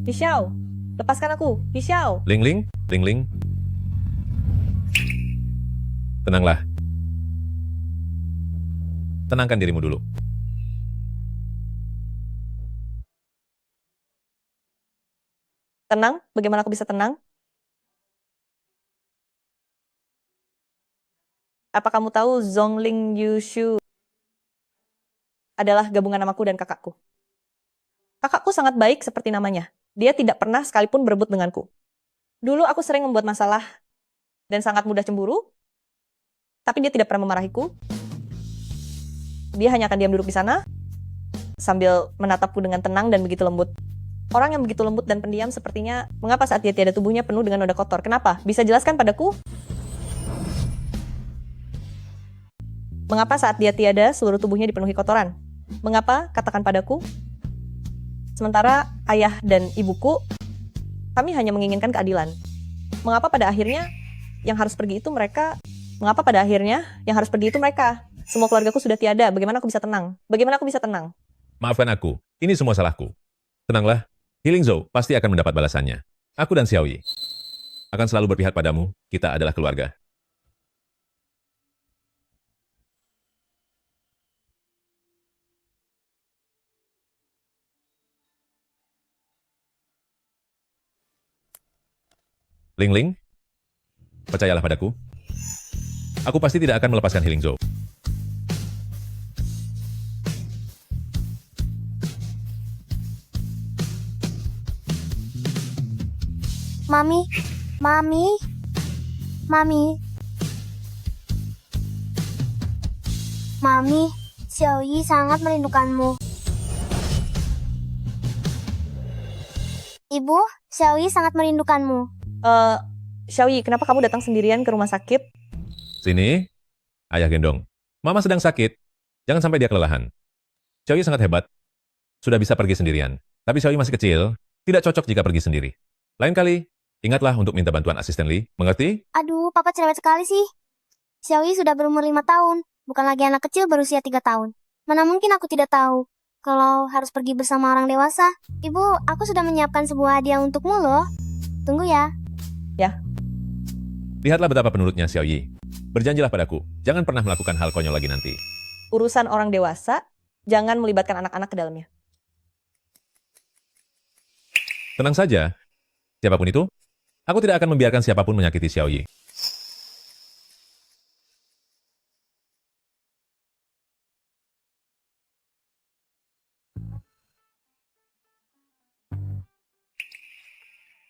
Xiao, lepaskan aku. Xiao. Ling Ling, Ling Ling. Tenanglah. Tenangkan dirimu dulu. Tenang? Bagaimana aku bisa tenang? Apa kamu tahu Zhongling Yushu adalah gabungan namaku dan kakakku? Kakakku sangat baik seperti namanya. Dia tidak pernah sekalipun berebut denganku. Dulu aku sering membuat masalah dan sangat mudah cemburu, tapi dia tidak pernah memarahiku. Dia hanya akan diam duduk di sana sambil menatapku dengan tenang dan begitu lembut. Orang yang begitu lembut dan pendiam sepertinya mengapa saat dia tiada tubuhnya penuh dengan noda kotor? Kenapa? Bisa jelaskan padaku? Mengapa saat dia tiada seluruh tubuhnya dipenuhi kotoran? Mengapa? Katakan padaku. Sementara ayah dan ibuku, kami hanya menginginkan keadilan. Mengapa pada akhirnya yang harus pergi itu mereka? Mengapa pada akhirnya yang harus pergi itu mereka? Semua keluargaku sudah tiada. Bagaimana aku bisa tenang? Bagaimana aku bisa tenang? Maafkan aku. Ini semua salahku. Tenanglah. Healing Zhou pasti akan mendapat balasannya. Aku dan Xiaoyi akan selalu berpihak padamu. Kita adalah keluarga. Ling Ling, percayalah padaku. Aku pasti tidak akan melepaskan Healing Zhou. Mami, Mami, Mami, Mami, Xiaoyi sangat merindukanmu. Ibu, Xiaoyi sangat merindukanmu. Xiaoyi, kenapa kamu datang sendirian ke rumah sakit? Sini, ayah gendong. Mama sedang sakit. Jangan sampai dia kelelahan. Xiaoyi sangat hebat. Sudah bisa pergi sendirian. Tapi Xiaoyi masih kecil. Tidak cocok jika pergi sendiri. Lain kali, ingatlah untuk minta bantuan asisten Li. Mengerti? Aduh, papa cerewet sekali sih. Xiaoyi sudah berumur 5 tahun. Bukan lagi anak kecil berusia 3 tahun. Mana mungkin aku tidak tahu kalau harus pergi bersama orang dewasa. Ibu, aku sudah menyiapkan sebuah hadiah untukmu loh. Tunggu ya. Ya. Lihatlah betapa penurutnya Xiaoyi. Berjanjilah padaku, jangan pernah melakukan hal konyol lagi nanti. Urusan orang dewasa, jangan melibatkan anak-anak ke dalamnya. Tenang saja. Siapapun itu, aku tidak akan membiarkan siapapun menyakiti Xiaoyi.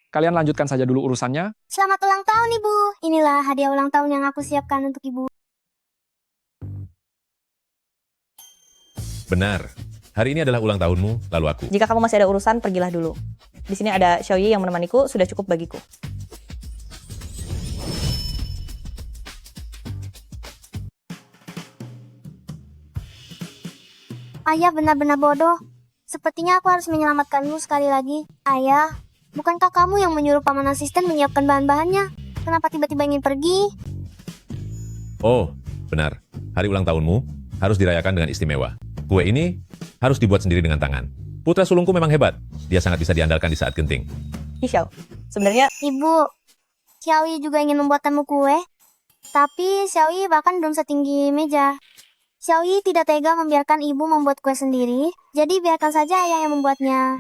Kalian lanjutkan saja dulu urusannya. Selamat ulang tahun, Ibu. Inilah hadiah ulang tahun yang aku siapkan untuk Ibu. Benar. Hari ini adalah ulang tahunmu, lalu aku. Jika kamu masih ada urusan, pergilah dulu. Di sini ada Xiaoyi yang menemaniku, sudah cukup bagiku. Ayah benar-benar bodoh. Sepertinya aku harus menyelamatkanmu sekali lagi. Ayah, bukankah kamu yang menyuruh paman asisten menyiapkan bahan-bahannya? Kenapa tiba-tiba ingin pergi? Oh, benar. Hari ulang tahunmu harus dirayakan dengan istimewa. Kue ini harus dibuat sendiri dengan tangan. Putra sulungku memang hebat. Dia sangat bisa diandalkan di saat genting. Xiao, sebenarnya... Ibu, Xiaoyi juga ingin membuatkanmu kue. Tapi Xiaoyi bahkan belum setinggi meja. Xiaoyi tidak tega membiarkan ibu membuat kue sendiri, jadi biarkan saja ayah yang membuatnya.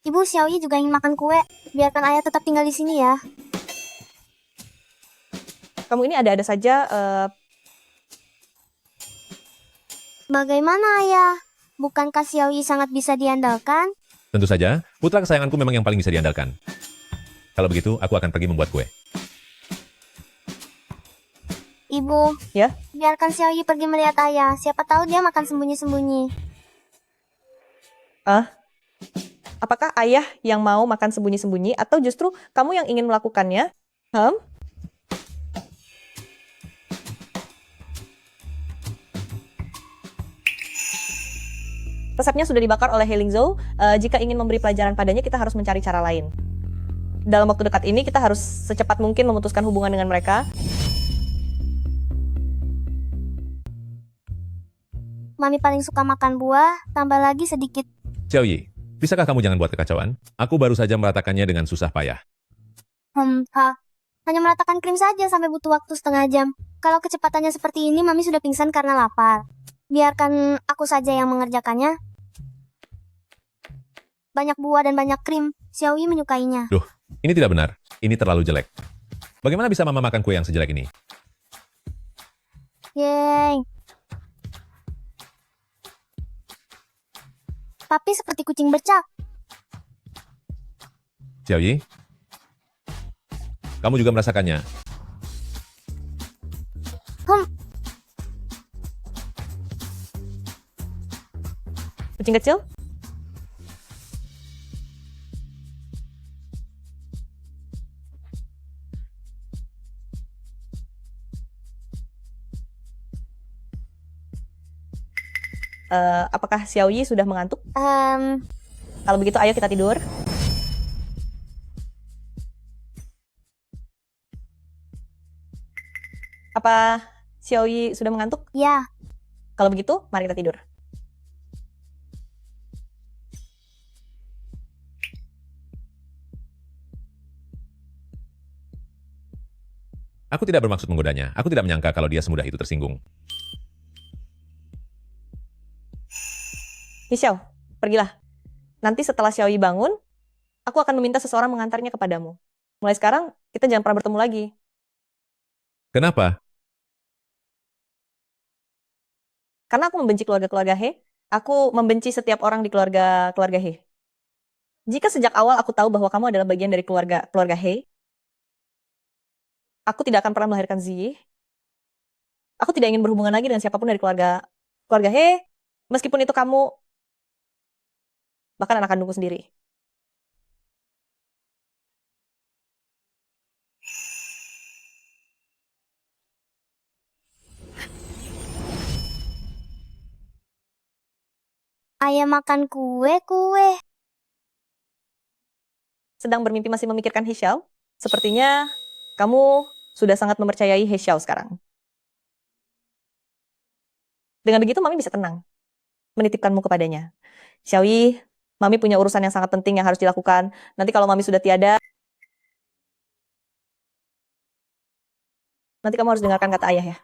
Ibu, Xiaoyi juga ingin makan kue. Biarkan ayah tetap tinggal di sini ya. Kamu ini ada-ada saja. Bagaimana ayah? Bukankah Xiaoyi sangat bisa diandalkan? Tentu saja, putra kesayanganku memang yang paling bisa diandalkan. Kalau begitu, aku akan pergi membuat kue. Ibu, ya? Biarkan Xiaoyi pergi melihat ayah. Siapa tahu dia makan sembunyi-sembunyi. Apakah ayah yang mau makan sembunyi-sembunyi atau justru kamu yang ingin melakukannya? Resepnya sudah dibakar oleh Healing Zhou. Jika ingin memberi pelajaran padanya, kita harus mencari cara lain. Dalam waktu dekat ini, kita harus secepat mungkin memutuskan hubungan dengan mereka. Mami paling suka makan buah, tambah lagi sedikit. Xiaoyi, bisakah kamu jangan buat kekacauan? Aku baru saja meratakannya dengan susah payah. Hanya meratakan krim saja sampai butuh waktu setengah jam. Kalau kecepatannya seperti ini, Mami sudah pingsan karena lapar. Biarkan aku saja yang mengerjakannya. Banyak buah dan banyak krim. Xiaoyi menyukainya. Duh, ini tidak benar. Ini terlalu jelek. Bagaimana bisa mama makan kue yang sejelek ini? Yeay. Papi seperti kucing bercak. Xiaoyi, kamu juga merasakannya. Kucing kecil? Apakah Xiaoyi sudah mengantuk? Kalau begitu ayo kita tidur. Apa Xiaoyi sudah mengantuk? Ya. Kalau begitu, mari kita tidur. Aku tidak bermaksud menggodanya. Aku tidak menyangka kalau dia semudah itu tersinggung. Xiao, pergilah. Nanti setelah Xiaoyi bangun, aku akan meminta seseorang mengantarnya kepadamu. Mulai sekarang, kita jangan pernah bertemu lagi. Kenapa? Karena aku membenci keluarga-keluarga He. Aku membenci setiap orang di keluarga He. Jika sejak awal aku tahu bahwa kamu adalah bagian dari keluarga He, aku tidak akan pernah melahirkan Ziyi. Aku tidak ingin berhubungan lagi dengan siapapun dari keluarga He, meskipun itu kamu, bahkan anak kandungku sendiri. Ayah makan kue. Sedang bermimpi masih memikirkan He Xiao? Sepertinya kamu sudah sangat mempercayai He Xiao sekarang. Dengan begitu, Mami bisa tenang. Menitipkanmu kepadanya. Xiaoyi, Mami punya urusan yang sangat penting yang harus dilakukan. Nanti kalau Mami sudah tiada, nanti kamu harus dengarkan kata ayah ya.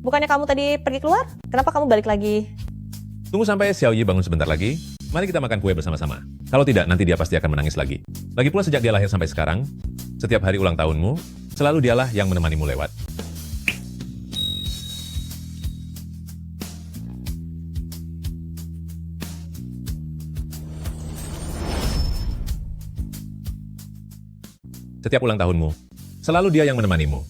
Bukannya kamu tadi pergi keluar? Kenapa kamu balik lagi? Tunggu sampai Xiaoyi bangun sebentar lagi. Mari kita makan kue bersama-sama. Kalau tidak, nanti dia pasti akan menangis lagi. Lagi pula sejak dia lahir sampai sekarang, setiap hari ulang tahunmu, selalu dialah yang menemanimu lewat. Setiap ulang tahunmu, selalu dia yang menemanimu.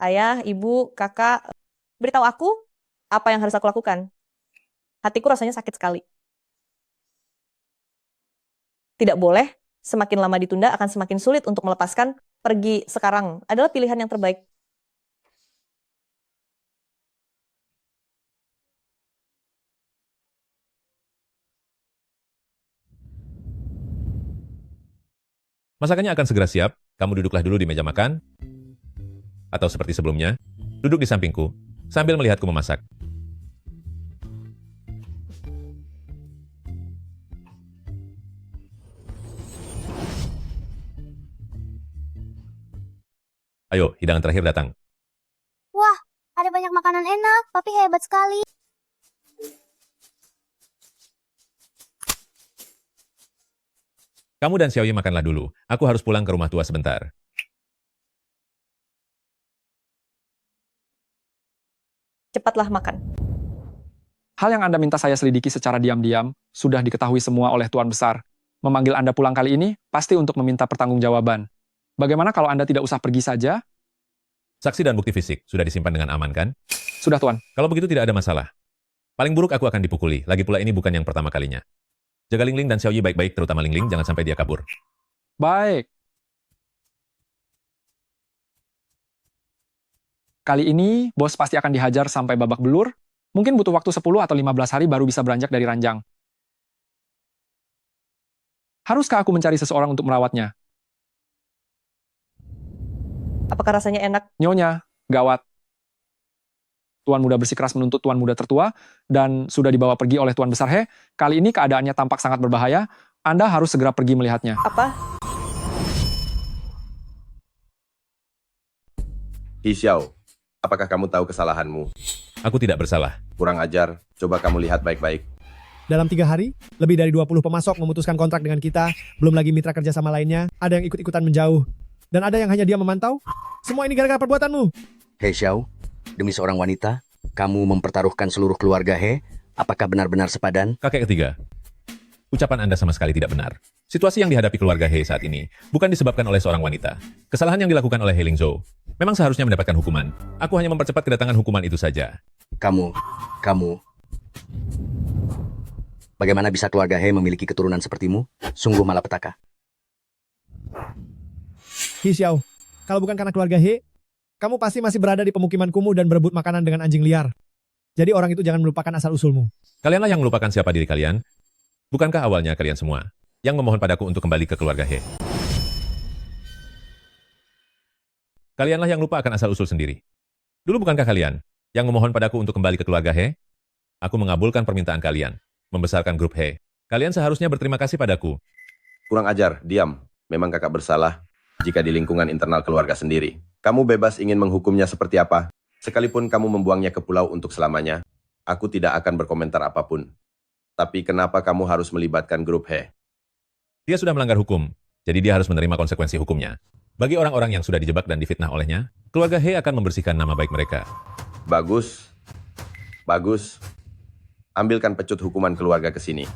Ayah, ibu, kakak, beritahu aku apa yang harus aku lakukan. Hatiku rasanya sakit sekali. Tidak boleh, semakin lama ditunda akan semakin sulit untuk melepaskan. Pergi sekarang adalah pilihan yang terbaik. Masakannya akan segera siap, kamu duduklah dulu di meja makan, atau seperti sebelumnya, duduk di sampingku, sambil melihatku memasak. Ayo, hidangan terakhir datang. Wah, ada banyak makanan enak. Papi hebat sekali. Kamu dan Xiaoyi makanlah dulu. Aku harus pulang ke rumah tua sebentar. Cepatlah makan. Hal yang Anda minta saya selidiki secara diam-diam sudah diketahui semua oleh Tuan Besar. Memanggil Anda pulang kali ini pasti untuk meminta pertanggungjawaban. Bagaimana kalau Anda tidak usah pergi saja? Saksi dan bukti fisik sudah disimpan dengan aman, kan? Sudah, Tuan. Kalau begitu tidak ada masalah. Paling buruk aku akan dipukuli. Lagi pula ini bukan yang pertama kalinya. Jaga Lingling dan Xiaoyi baik-baik, terutama Lingling, jangan sampai dia kabur. Baik. Kali ini, bos pasti akan dihajar sampai babak belur. Mungkin butuh waktu 10 atau 15 hari baru bisa beranjak dari ranjang. Haruskah aku mencari seseorang untuk merawatnya? Apakah rasanya enak? Nyonya, gawat. Tuan muda bersikeras menuntut tuan muda tertua, dan sudah dibawa pergi oleh tuan besar He. Kali ini keadaannya tampak sangat berbahaya. Anda harus segera pergi melihatnya. Apa? Hi Xiao, apakah kamu tahu kesalahanmu? Aku tidak bersalah. Kurang ajar, coba kamu lihat baik-baik. Dalam 3 hari, lebih dari 20 pemasok memutuskan kontrak dengan kita, belum lagi mitra kerjasama lainnya, ada yang ikut-ikutan menjauh, dan ada yang hanya diam memantau. Semua ini gara-gara perbuatanmu. He Xiao, demi seorang wanita, kamu mempertaruhkan seluruh keluarga He. Apakah benar-benar sepadan? Kakek ketiga, ucapan Anda sama sekali tidak benar. Situasi yang dihadapi keluarga He saat ini bukan disebabkan oleh seorang wanita. Kesalahan yang dilakukan oleh He Lingzhou memang seharusnya mendapatkan hukuman. Aku hanya mempercepat kedatangan hukuman itu saja. Kamu. Bagaimana bisa keluarga He memiliki keturunan sepertimu? Sungguh malapetaka. Hi Xiao, kalau bukan karena keluarga He, kamu pasti masih berada di pemukiman kumuh dan berebut makanan dengan anjing liar. Jadi orang itu jangan melupakan asal-usulmu. Kalianlah yang melupakan siapa diri kalian. Bukankah awalnya kalian semua yang memohon padaku untuk kembali ke keluarga He? Kalianlah yang lupa akan asal-usul sendiri. Dulu bukankah kalian yang memohon padaku untuk kembali ke keluarga He? Aku mengabulkan permintaan kalian, membesarkan grup He. Kalian seharusnya berterima kasih padaku. Kurang ajar, diam. Memang kakak bersalah jika di lingkungan internal keluarga sendiri. Kamu bebas ingin menghukumnya seperti apa. Sekalipun kamu membuangnya ke pulau untuk selamanya, aku tidak akan berkomentar apapun. Tapi kenapa kamu harus melibatkan grup He? Dia sudah melanggar hukum, jadi dia harus menerima konsekuensi hukumnya. Bagi orang-orang yang sudah dijebak dan difitnah olehnya, keluarga He akan membersihkan nama baik mereka. Bagus. Ambilkan pecut hukuman keluarga ke sini.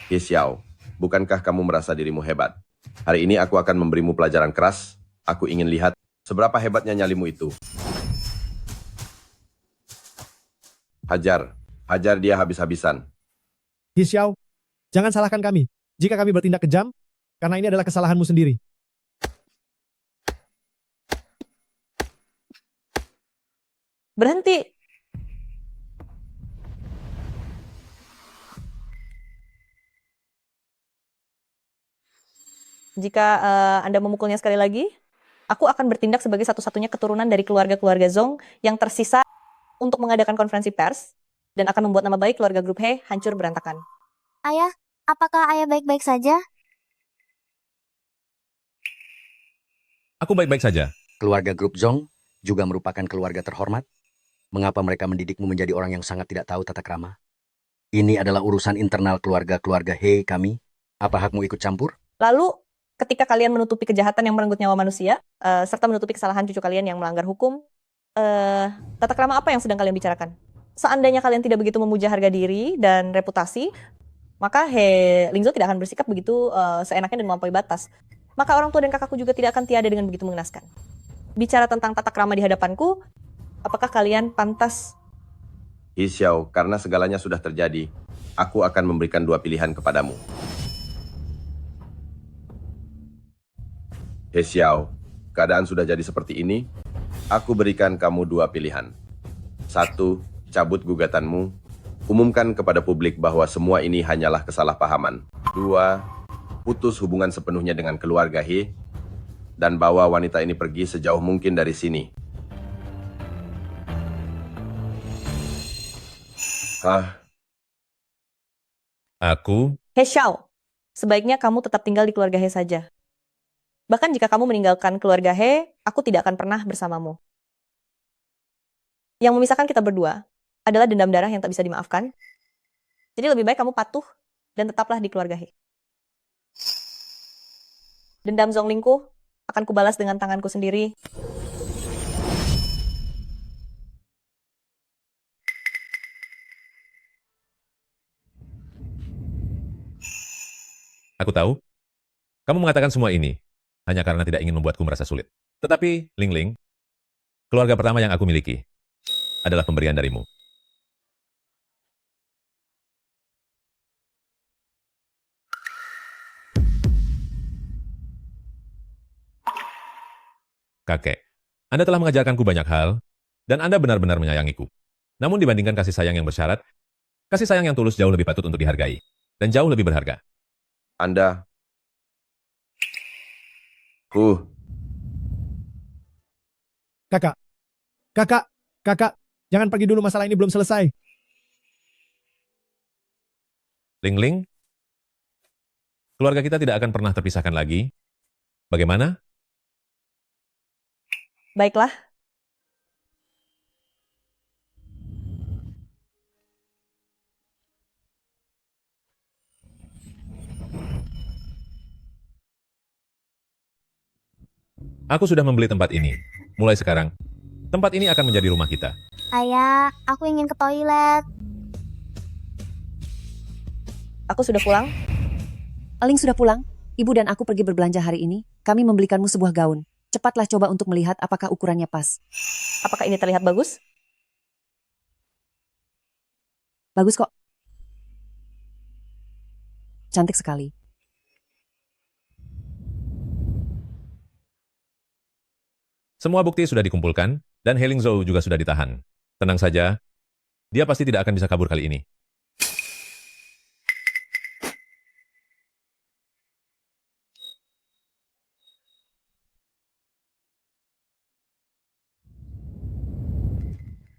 Hi Xiao, bukankah kamu merasa dirimu hebat? Hari ini aku akan memberimu pelajaran keras. Aku ingin lihat seberapa hebatnya nyalimu itu. Hajar dia habis-habisan. Hi Xiao, jangan salahkan kami jika kami bertindak kejam, karena ini adalah kesalahanmu sendiri. Berhenti. Jika Anda memukulnya sekali lagi, aku akan bertindak sebagai satu-satunya keturunan dari keluarga-keluarga Zong yang tersisa untuk mengadakan konferensi pers dan akan membuat nama baik keluarga grup He hancur berantakan. Ayah, apakah ayah baik-baik saja? Aku baik-baik saja. Keluarga grup Zong juga merupakan keluarga terhormat. Mengapa mereka mendidikmu menjadi orang yang sangat tidak tahu tata krama? Ini adalah urusan internal keluarga-keluarga He kami. Apa hakmu ikut campur? Lalu, ketika kalian menutupi kejahatan yang merenggut nyawa manusia, serta menutupi kesalahan cucu kalian yang melanggar hukum, tata krama apa yang sedang kalian bicarakan? Seandainya kalian tidak begitu memuja harga diri dan reputasi, maka He Lingzhou tidak akan bersikap begitu seenaknya dan melampaui batas. Maka orang tua dan kakakku juga tidak akan tiada dengan begitu mengenaskan. Bicara tentang tata krama di hadapanku, apakah kalian pantas? Hi Xiao, karena segalanya sudah terjadi, aku akan memberikan 2 pilihan kepadamu. Hi Xiao, keadaan sudah jadi seperti ini. Aku berikan kamu 2 pilihan. 1, cabut gugatanmu. Umumkan kepada publik bahwa semua ini hanyalah kesalahpahaman. 2, putus hubungan sepenuhnya dengan keluarga He dan bawa wanita ini pergi sejauh mungkin dari sini. Aku? He Xiao, sebaiknya kamu tetap tinggal di keluarga He saja. Bahkan jika kamu meninggalkan keluarga He, aku tidak akan pernah bersamamu. Yang memisahkan kita berdua adalah dendam darah yang tak bisa dimaafkan. Jadi lebih baik kamu patuh dan tetaplah di keluarga He. Dendam Zonglingku akan kubalas dengan tanganku sendiri. Aku tahu. Kamu mengatakan semua ini hanya karena tidak ingin membuatku merasa sulit. Tetapi, Ling Ling, keluarga pertama yang aku miliki adalah pemberian darimu. Kakek, Anda telah mengajarkanku banyak hal, dan Anda benar-benar menyayangiku. Namun dibandingkan kasih sayang yang bersyarat, kasih sayang yang tulus jauh lebih patut untuk dihargai, dan jauh lebih berharga. Anda... Kakak, jangan pergi dulu, masalah ini belum selesai. Ling Ling, keluarga kita tidak akan pernah terpisahkan lagi. Bagaimana? Baiklah. Aku sudah membeli tempat ini. Mulai sekarang, tempat ini akan menjadi rumah kita. Ayah, aku ingin ke toilet. Aku sudah pulang. Aling sudah pulang. Ibu dan aku pergi berbelanja hari ini. Kami membelikanmu sebuah gaun. Cepatlah coba untuk melihat apakah ukurannya pas. Apakah ini terlihat bagus? Bagus kok. Cantik sekali. Semua bukti sudah dikumpulkan, dan Heling Zhou juga sudah ditahan. Tenang saja, dia pasti tidak akan bisa kabur kali ini.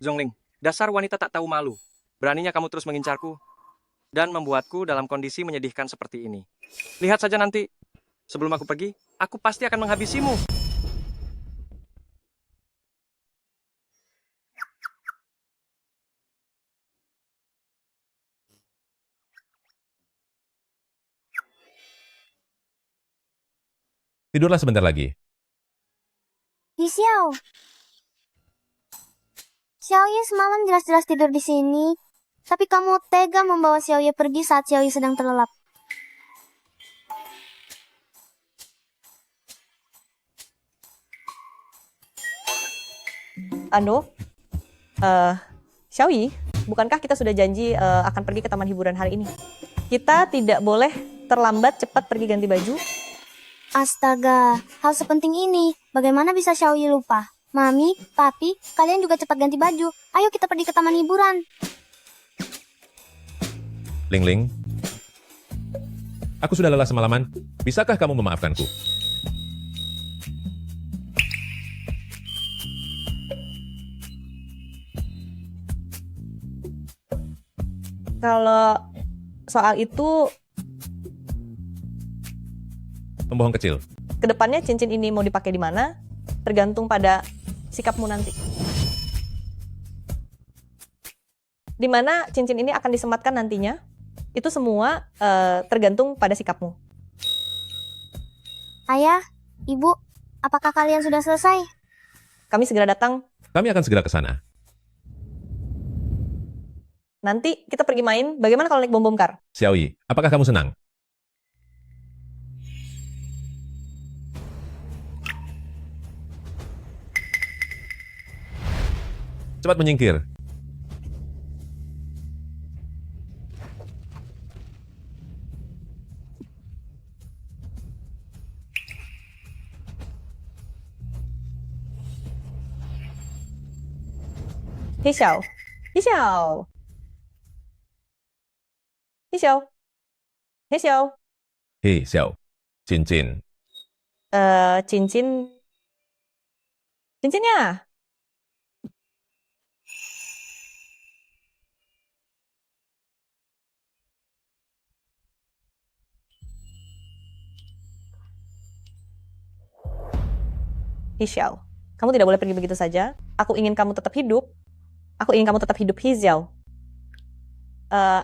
Zhongling, dasar wanita tak tahu malu. Beraninya kamu terus mengincarku dan membuatku dalam kondisi menyedihkan seperti ini. Lihat saja nanti, sebelum aku pergi, aku pasti akan menghabisimu. Tidurlah sebentar lagi. Di Xiao. Xiaoye semalam jelas-jelas tidur di sini. Tapi kamu tega membawa Xiaoye pergi saat Xiaoye sedang terlelap. Xiaoyi, bukankah kita sudah janji akan pergi ke taman hiburan hari ini? Kita tidak boleh terlambat cepat pergi ganti baju. Astaga, hal sepenting ini. Bagaimana bisa Xiaoye lupa? Mami, Papi, kalian juga cepat ganti baju. Ayo kita pergi ke taman hiburan. Ling Ling, aku sudah lelah semalaman. Bisakah kamu memaafkanku? Kalau soal itu, Pembohong kecil. kedepannya cincin ini mau dipakai di mana, tergantung pada sikapmu nanti. Di mana cincin ini akan disematkan nantinya, itu semua tergantung pada sikapmu. Ayah, Ibu, apakah kalian sudah selesai? Kami segera datang. Kami akan segera ke sana. Nanti kita pergi main. Bagaimana kalau naik bom-bom kar? Xiaoyi, apakah kamu senang? Cepat menyingkir. Hei Xiao. Hei Xiao. Hei Xiao. Hei Xiao. Hei, Xiao. Cincin. Cincinnya. Hei Xiao, kamu tidak boleh pergi begitu saja. Aku ingin kamu tetap hidup. Aku ingin kamu tetap hidup, Hei Xiao.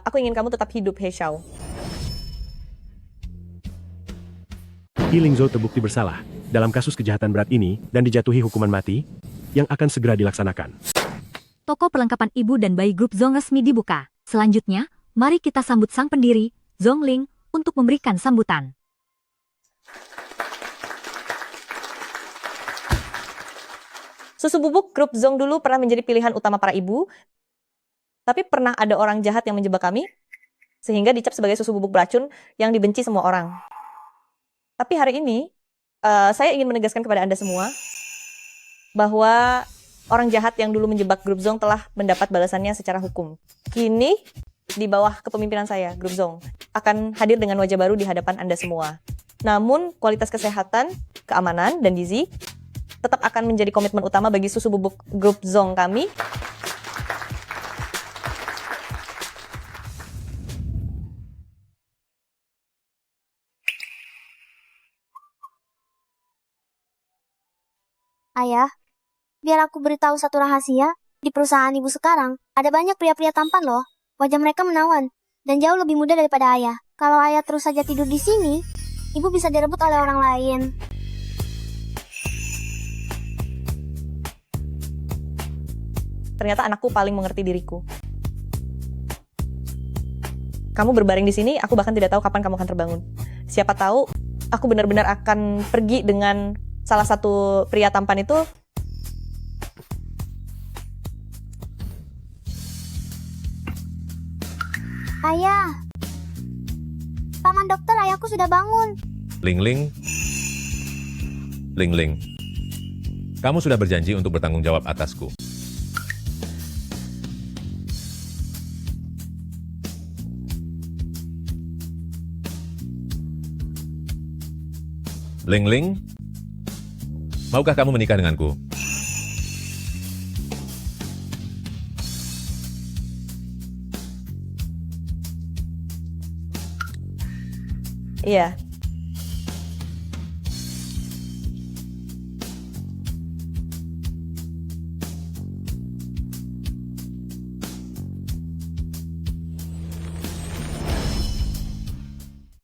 Aku ingin kamu tetap hidup, Hei Xiao. Heling Zhou terbukti bersalah dalam kasus kejahatan berat ini dan dijatuhi hukuman mati yang akan segera dilaksanakan. Toko perlengkapan ibu dan bayi grup Zong resmi dibuka. Selanjutnya, mari kita sambut sang pendiri, Zhongling, untuk memberikan sambutan. Susu bubuk grup Zong dulu pernah menjadi pilihan utama para ibu, tapi pernah ada orang jahat yang menjebak kami, sehingga dicap sebagai susu bubuk beracun yang dibenci semua orang. Tapi hari ini, saya ingin menegaskan kepada Anda semua, bahwa orang jahat yang dulu menjebak grup Zong telah mendapat balasannya secara hukum. Kini, di bawah kepemimpinan saya, grup Zong akan hadir dengan wajah baru di hadapan Anda semua. Namun, kualitas kesehatan, keamanan, dan gizi tetap akan menjadi komitmen utama bagi susu bubuk grup Zong kami. Ayah, biar aku beritahu satu rahasia. Di perusahaan ibu sekarang, ada banyak pria-pria tampan loh. Wajah mereka menawan, dan jauh lebih muda daripada ayah. Kalau ayah terus saja tidur di sini, ibu bisa direbut oleh orang lain. Ternyata anakku paling mengerti diriku. Kamu berbaring di sini, aku bahkan tidak tahu kapan kamu akan terbangun. Siapa tahu, aku benar-benar akan pergi dengan salah satu pria tampan itu. Ayah, paman dokter, ayahku sudah bangun. Ling Ling. Ling Ling. Kamu sudah berjanji untuk bertanggung jawab atasku. Ling Ling. Maukah kamu menikah denganku? Iya,